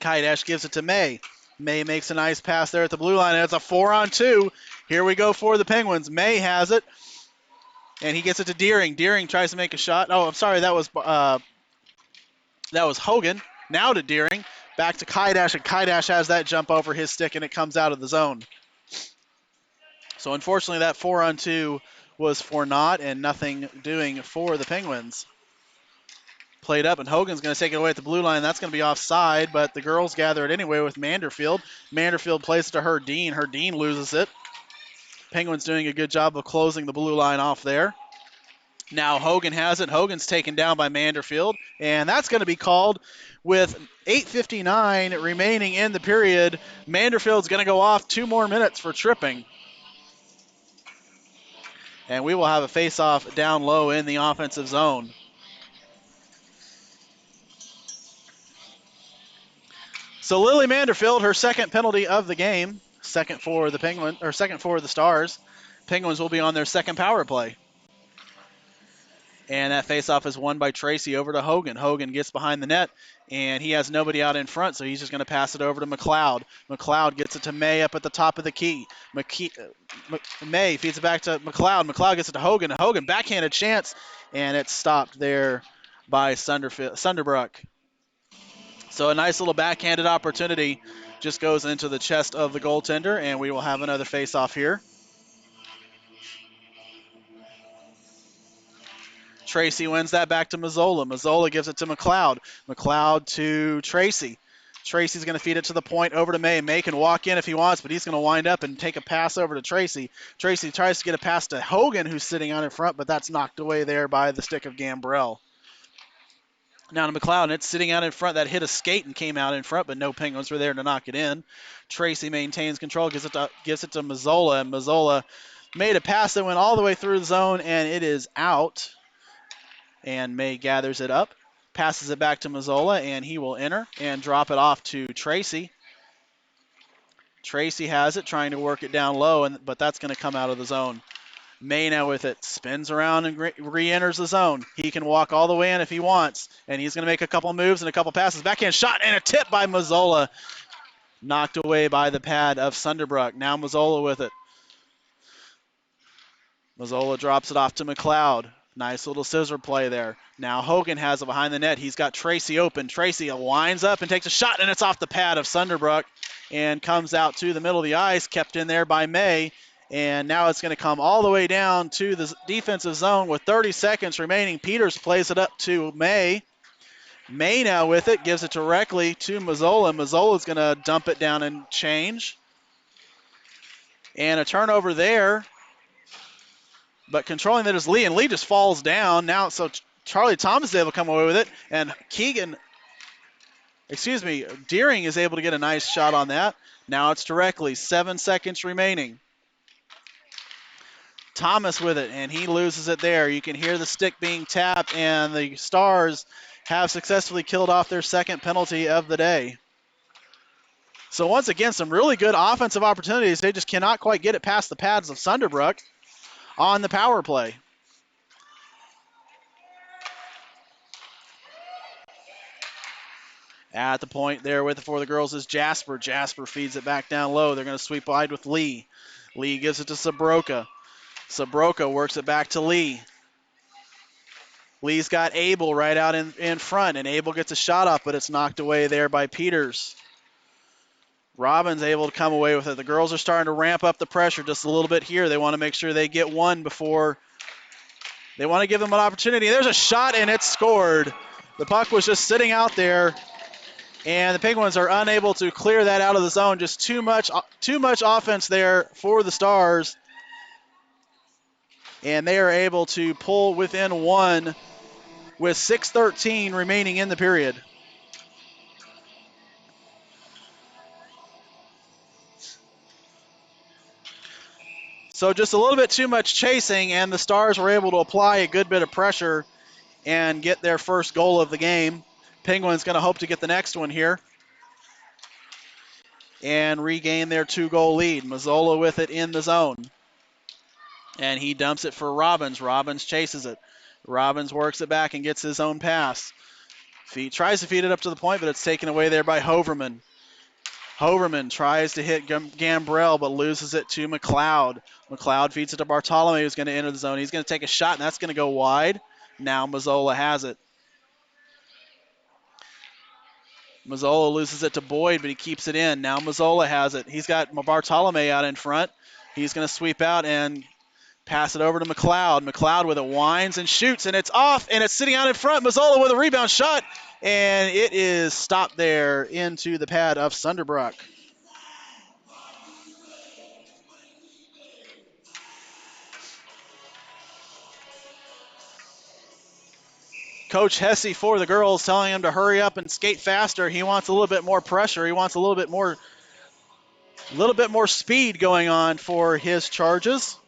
Kaidash gives it to May. May makes a nice pass there at the blue line, and it's a 4-on-2. Here we go for the Penguins. May has it, and he gets it to Deering. Deering tries to make a shot. Oh, I'm sorry, that was Hogan. Now to Deering. Back to Kaidash, and Kaidash has that jump over his stick, and it comes out of the zone. So unfortunately, that 4-on-2 was for naught and nothing doing for the Penguins. Played up, and Hogan's going to take it away at the blue line. That's going to be offside, but the girls gather it anyway with Manderfield. Manderfield plays it to Herdeen. Herdeen loses it. Penguins doing a good job of closing the blue line off there. Now Hogan has it. Hogan's taken down by Manderfield, and that's going to be called with 8:59 remaining in the period. Manderfield's going to go off 2 more minutes for tripping. And we will have a face-off down low in the offensive zone. So Lily Manderfield, her second penalty of the game, second for the Stars. Penguins will be on their second power play. And that faceoff is won by Tracy over to Hogan. Hogan gets behind the net, and he has nobody out in front, so he's just going to pass it over to McLeod. McLeod gets it to May up at the top of the key. May feeds it back to McLeod. McLeod gets it to Hogan. Hogan, backhanded chance, and it's stopped there by Sunderbrook. So a nice little backhanded opportunity just goes into the chest of the goaltender, and we will have another face-off here. Tracy wins that back to Mazzola. Mazzola gives it to McLeod. McLeod to Tracy. Tracy's going to feed it to the point over to May. May can walk in if he wants, but he's going to wind up and take a pass over to Tracy. Tracy tries to get a pass to Hogan, who's sitting out in front, but that's knocked away there by the stick of Gambrell. Now to McLeod, and it's sitting out in front. That hit a skate and came out in front, but no Penguins were there to knock it in. Tracy maintains control, gives it to Mazzola, and Mazzola made a pass that went all the way through the zone, and it is out. And May gathers it up, passes it back to Mazzola, and he will enter and drop it off to Tracy. Tracy has it, trying to work it down low, but that's going to come out of the zone. May now with it, spins around and re-enters the zone. He can walk all the way in if he wants, and he's going to make a couple moves and a couple passes. Backhand shot and a tip by Mazzola. Knocked away by the pad of Sunderbrook. Now Mazzola with it. Mazzola drops it off to McLeod. Nice little scissor play there. Now Hogan has it behind the net. He's got Tracy open. Tracy winds up and takes a shot, and it's off the pad of Sunderbrook and comes out to the middle of the ice, kept in there by May. And now it's going to come all the way down to the defensive zone with 30 seconds remaining. Peters plays it up to May. May now with it, gives it directly to Mazzola. Mazzola's going to dump it down and change. And a turnover there. But controlling that is Lee, and Lee just falls down. Now, so Charlie Thomas is able to come away with it, and Deering is able to get a nice shot on that. Now it's directly, 7 seconds remaining. Thomas with it, and he loses it there. You can hear the stick being tapped, and the Stars have successfully killed off their second penalty of the day. So once again, some really good offensive opportunities. They just cannot quite get it past the pads of Sunderbrook on the power play. At the point there with it for the girls is Jasper. Jasper feeds it back down low. They're going to sweep wide with Lee. Lee gives it to Sabroka. Sabroka works it back to Lee. Lee's got Abel right out in front, and Abel gets a shot off, but it's knocked away there by Peters. Robbins able to come away with it. The girls are starting to ramp up the pressure just a little bit here. They want to make sure they get one before they want to give them an opportunity. There's a shot, and it's scored. The puck was just sitting out there, And the Penguins are unable to clear that out of the zone. Just too much offense there for the Stars. And they are able to pull within one with 6:13 remaining in the period. So just a little bit too much chasing, and the Stars were able to apply a good bit of pressure and get their first goal of the game. Penguins going to hope to get the next one here and regain their 2-goal lead. Mazzola with it in the zone. And he dumps it for Robbins. Robbins chases it. Robbins works it back and gets his own pass. Tries to feed it up to the point, but it's taken away there by Hoverman. Hoverman tries to hit Gambrell, but loses it to McLeod. McLeod feeds it to Bartolome, who's going to enter the zone. He's going to take a shot, and that's going to go wide. Now Mazzola has it. Mazzola loses it to Boyd, but he keeps it in. Now Mazzola has it. He's got Bartolome out in front. He's going to sweep out and pass it over to McLeod. McLeod with it winds and shoots, and it's off, and it's sitting out in front. Mazzola with a rebound shot, and it is stopped there into the pad of Sunderbrook. Coach Hesse for the girls telling him to hurry up and skate faster. He wants a little bit more pressure. He wants a little bit more speed going on for his charges.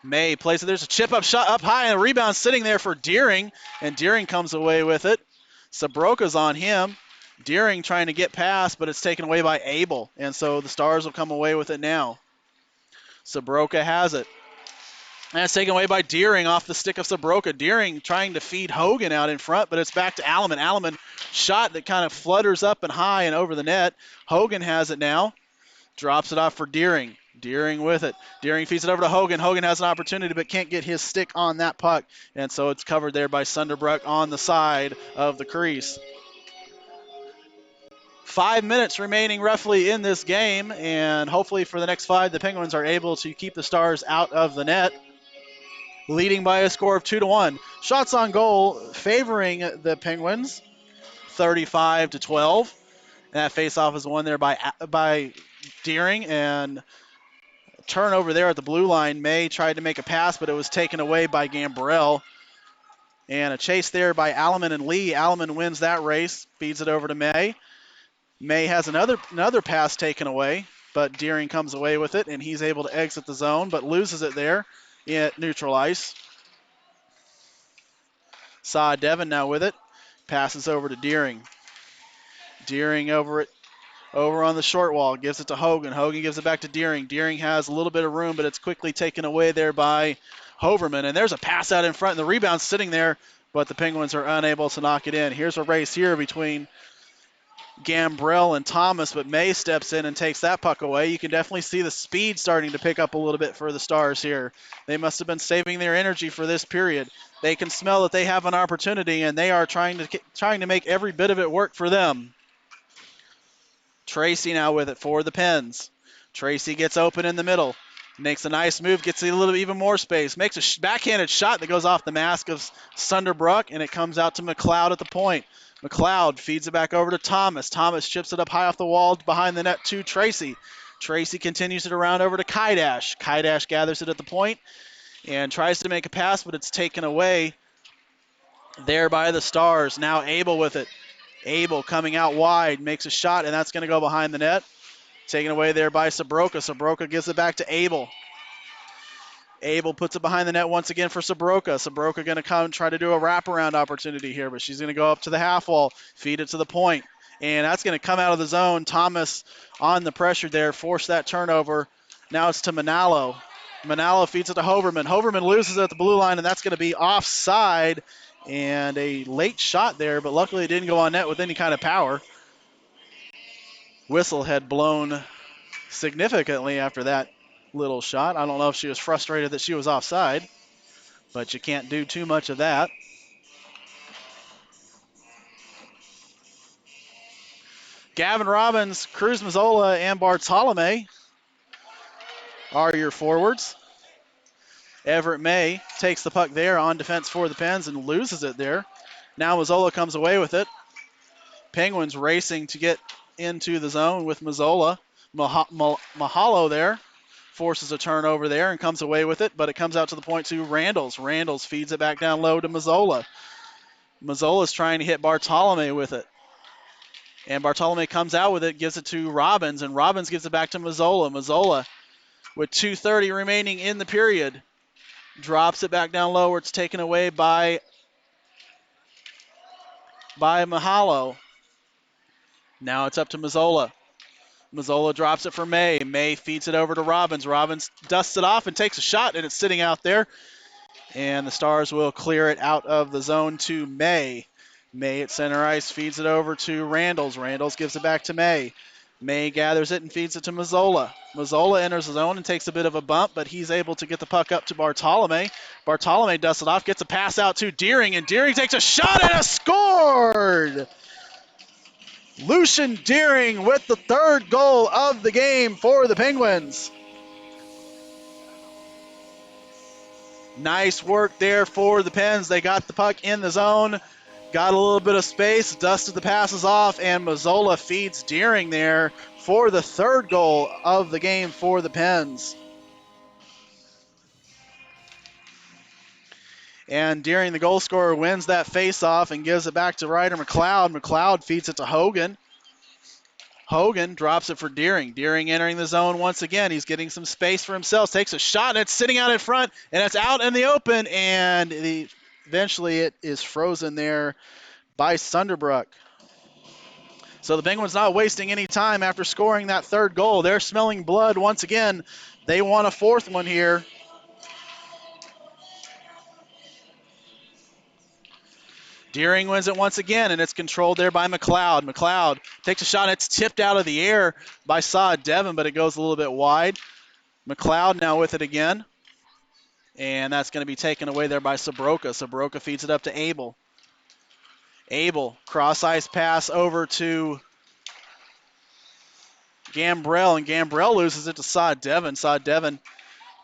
May plays it. There's a chip up shot up high, and a rebound sitting there for Deering, and Deering comes away with it. Sabroka's on him. Deering trying to get past, but it's taken away by Abel, and so the Stars will come away with it now. Sabroka has it. And it's taken away by Deering off the stick of Sabroka. Deering trying to feed Hogan out in front, but it's back to Alleman. Alleman shot that kind of flutters up and high and over the net. Hogan has it now. Drops it off for Deering. Deering with it. Deering feeds it over to Hogan. Hogan has an opportunity but can't get his stick on that puck. And so it's covered there by Sunderbrook on the side of the crease. 5 minutes remaining roughly in this game, and hopefully for the next 5, the Penguins are able to keep the Stars out of the net, leading by a score of 2-1. Shots on goal favoring the Penguins, 35-12. And that faceoff is won there by Deering, and turnover there at the blue line. May tried to make a pass, but it was taken away by Gambrell. And a chase there by Alleman and Lee. Alleman wins that race, feeds it over to May. May has another pass taken away, but Deering comes away with it, and he's able to exit the zone, but loses it there at neutral ice. Saw Devon now with it. Passes over to Deering. Deering over on the short wall. Gives it to Hogan. Hogan gives it back to Deering. Deering has a little bit of room, but it's quickly taken away there by Hoverman. And there's a pass out in front, and the rebound's sitting there, but the Penguins are unable to knock it in. Here's a race here between Gambrell and Thomas, but May steps in and takes that puck away. You can definitely see the speed starting to pick up a little bit for the Stars here. They must have been saving their energy for this period. They can smell that they have an opportunity, and they are trying to make every bit of it work for them. Tracy now with it for the Pens. Tracy gets open in the middle. Makes a nice move, gets a little even more space. Makes a backhanded shot that goes off the mask of Sunderbrook, and it comes out to McLeod at the point. McLeod feeds it back over to Thomas. Thomas chips it up high off the wall behind the net to Tracy. Tracy continues it around over to Kaidash. Kaidash gathers it at the point and tries to make a pass, but it's taken away there by the Stars. Now Abel with it. Abel coming out wide, makes a shot, and that's going to go behind the net. Taken away there by Sabroka. Sabroka gives it back to Abel. Abel puts it behind the net once again for Sabroka. Sabroka going to come and try to do a wraparound opportunity here, but she's going to go up to the half wall, feed it to the point, and that's going to come out of the zone. Thomas on the pressure there, forced that turnover. Now it's to Manalo. Manalo feeds it to Hoverman. Hoverman loses it at the blue line, and that's going to be offside, and a late shot there, but luckily it didn't go on net with any kind of power. Whistle had blown significantly after that little shot. I don't know if she was frustrated that she was offside, but you can't do too much of that. Gavin Robbins, Cruz Mazzola, and Bartolome are your forwards. Everett May takes the puck there on defense for the Pens and loses it there. Now Mazzola comes away with it. Penguins racing to get into the zone with Mazzola. Mahalo there forces a turnover there and comes away with it, but it comes out to the point to Randalls. Randalls feeds it back down low to Mazzola. Mazzola's trying to hit Bartolome with it. And Bartolome comes out with it, gives it to Robbins, and Robbins gives it back to Mazzola. Mazzola, with 2:30 remaining in the period, drops it back down low where it's taken away by Mahalo. Now it's up to Mazzola. Mazzola drops it for May. May feeds it over to Robbins. Robbins dusts it off and takes a shot, and it's sitting out there. And the Stars will clear it out of the zone to May. May at center ice feeds it over to Randalls. Randalls gives it back to May. May gathers it and feeds it to Mazzola. Mazzola enters the zone and takes a bit of a bump, but he's able to get the puck up to Bartolome. Bartolome dusts it off, gets a pass out to Deering, and Deering takes a shot and has scored! Lucian Deering with the third goal of the game for the Penguins. Nice work there for the Pens. They got the puck in the zone, got a little bit of space, dusted the passes off, and Mazzola feeds Deering there for the third goal of the game for the Pens. And Deering, the goal scorer, wins that face-off and gives it back to Ryder McLeod. McLeod feeds it to Hogan. Hogan drops it for Deering. Deering entering the zone once again. He's getting some space for himself. Takes a shot, and it's sitting out in front, and it's out in the open, and eventually it is frozen there by Sunderbrook. So the Penguins not wasting any time after scoring that third goal. They're smelling blood once again. They want a fourth one here. Deering wins it once again, and it's controlled there by McLeod. McLeod takes a shot. It's tipped out of the air by Saad Devon, but it goes a little bit wide. McLeod now with it again. And that's going to be taken away there by Sabroka. Sabroka feeds it up to Abel. Abel, cross-ice pass over to Gambrell, and Gambrell loses it to Saad Devon. Saad Devon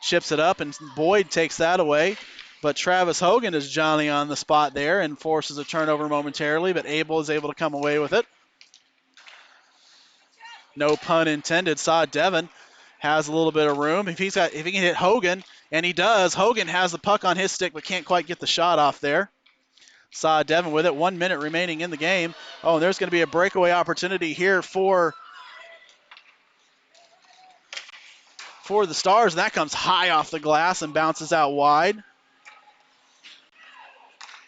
chips it up, and Boyd takes that away. But Travis Hogan is Johnny on the spot there and forces a turnover momentarily, but Abel is able to come away with it. No pun intended. Saad Devon has a little bit of room. If he can hit Hogan, and he does, Hogan has the puck on his stick but can't quite get the shot off there. Saad Devon with it. 1 minute remaining in the game. Oh, and there's going to be a breakaway opportunity here for the Stars, and that comes high off the glass and bounces out wide.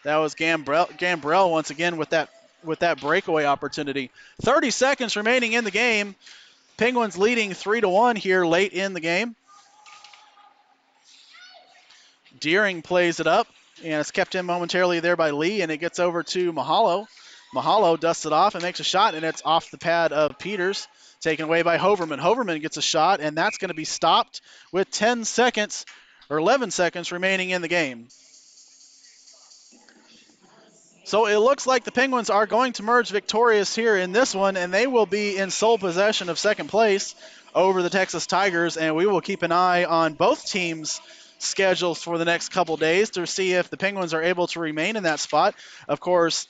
That was Gambrell once again with that breakaway opportunity. 30 seconds remaining in the game. Penguins leading 3-1 here late in the game. Deering plays it up, and it's kept in momentarily there by Lee, and it gets over to Mahalo. Mahalo dusts it off and makes a shot, and it's off the pad of Peters, taken away by Hoverman. Hoverman gets a shot, and that's going to be stopped with 11 seconds remaining in the game. So it looks like the Penguins are going to merge victorious here in this one, and they will be in sole possession of second place over the Texas Tigers, and we will keep an eye on both teams' schedules for the next couple days to see if the Penguins are able to remain in that spot. Of course,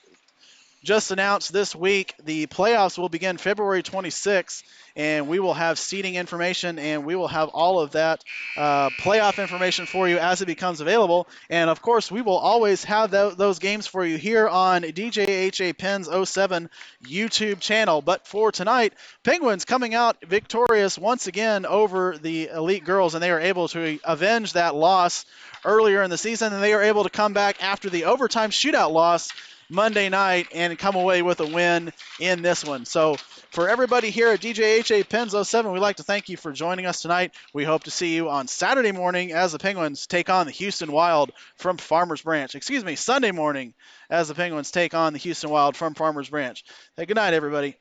just announced this week, the playoffs will begin February 26th, and we will have seeding information, and we will have all of that playoff information for you as it becomes available. And, of course, we will always have those games for you here on DJHA Pens 07 YouTube channel. But for tonight, Penguins coming out victorious once again over the Elite Girls, and they are able to avenge that loss earlier in the season, and they are able to come back after the overtime shootout loss Monday night and come away with a win in this one. So for everybody here at DJHA Pens 07, we'd like to thank you for joining us tonight. We hope to see you on Saturday morning as the Penguins take on the Houston Wild from Farmers Branch. Sunday morning as the Penguins take on the Houston Wild from Farmers Branch. Hey, good night, everybody.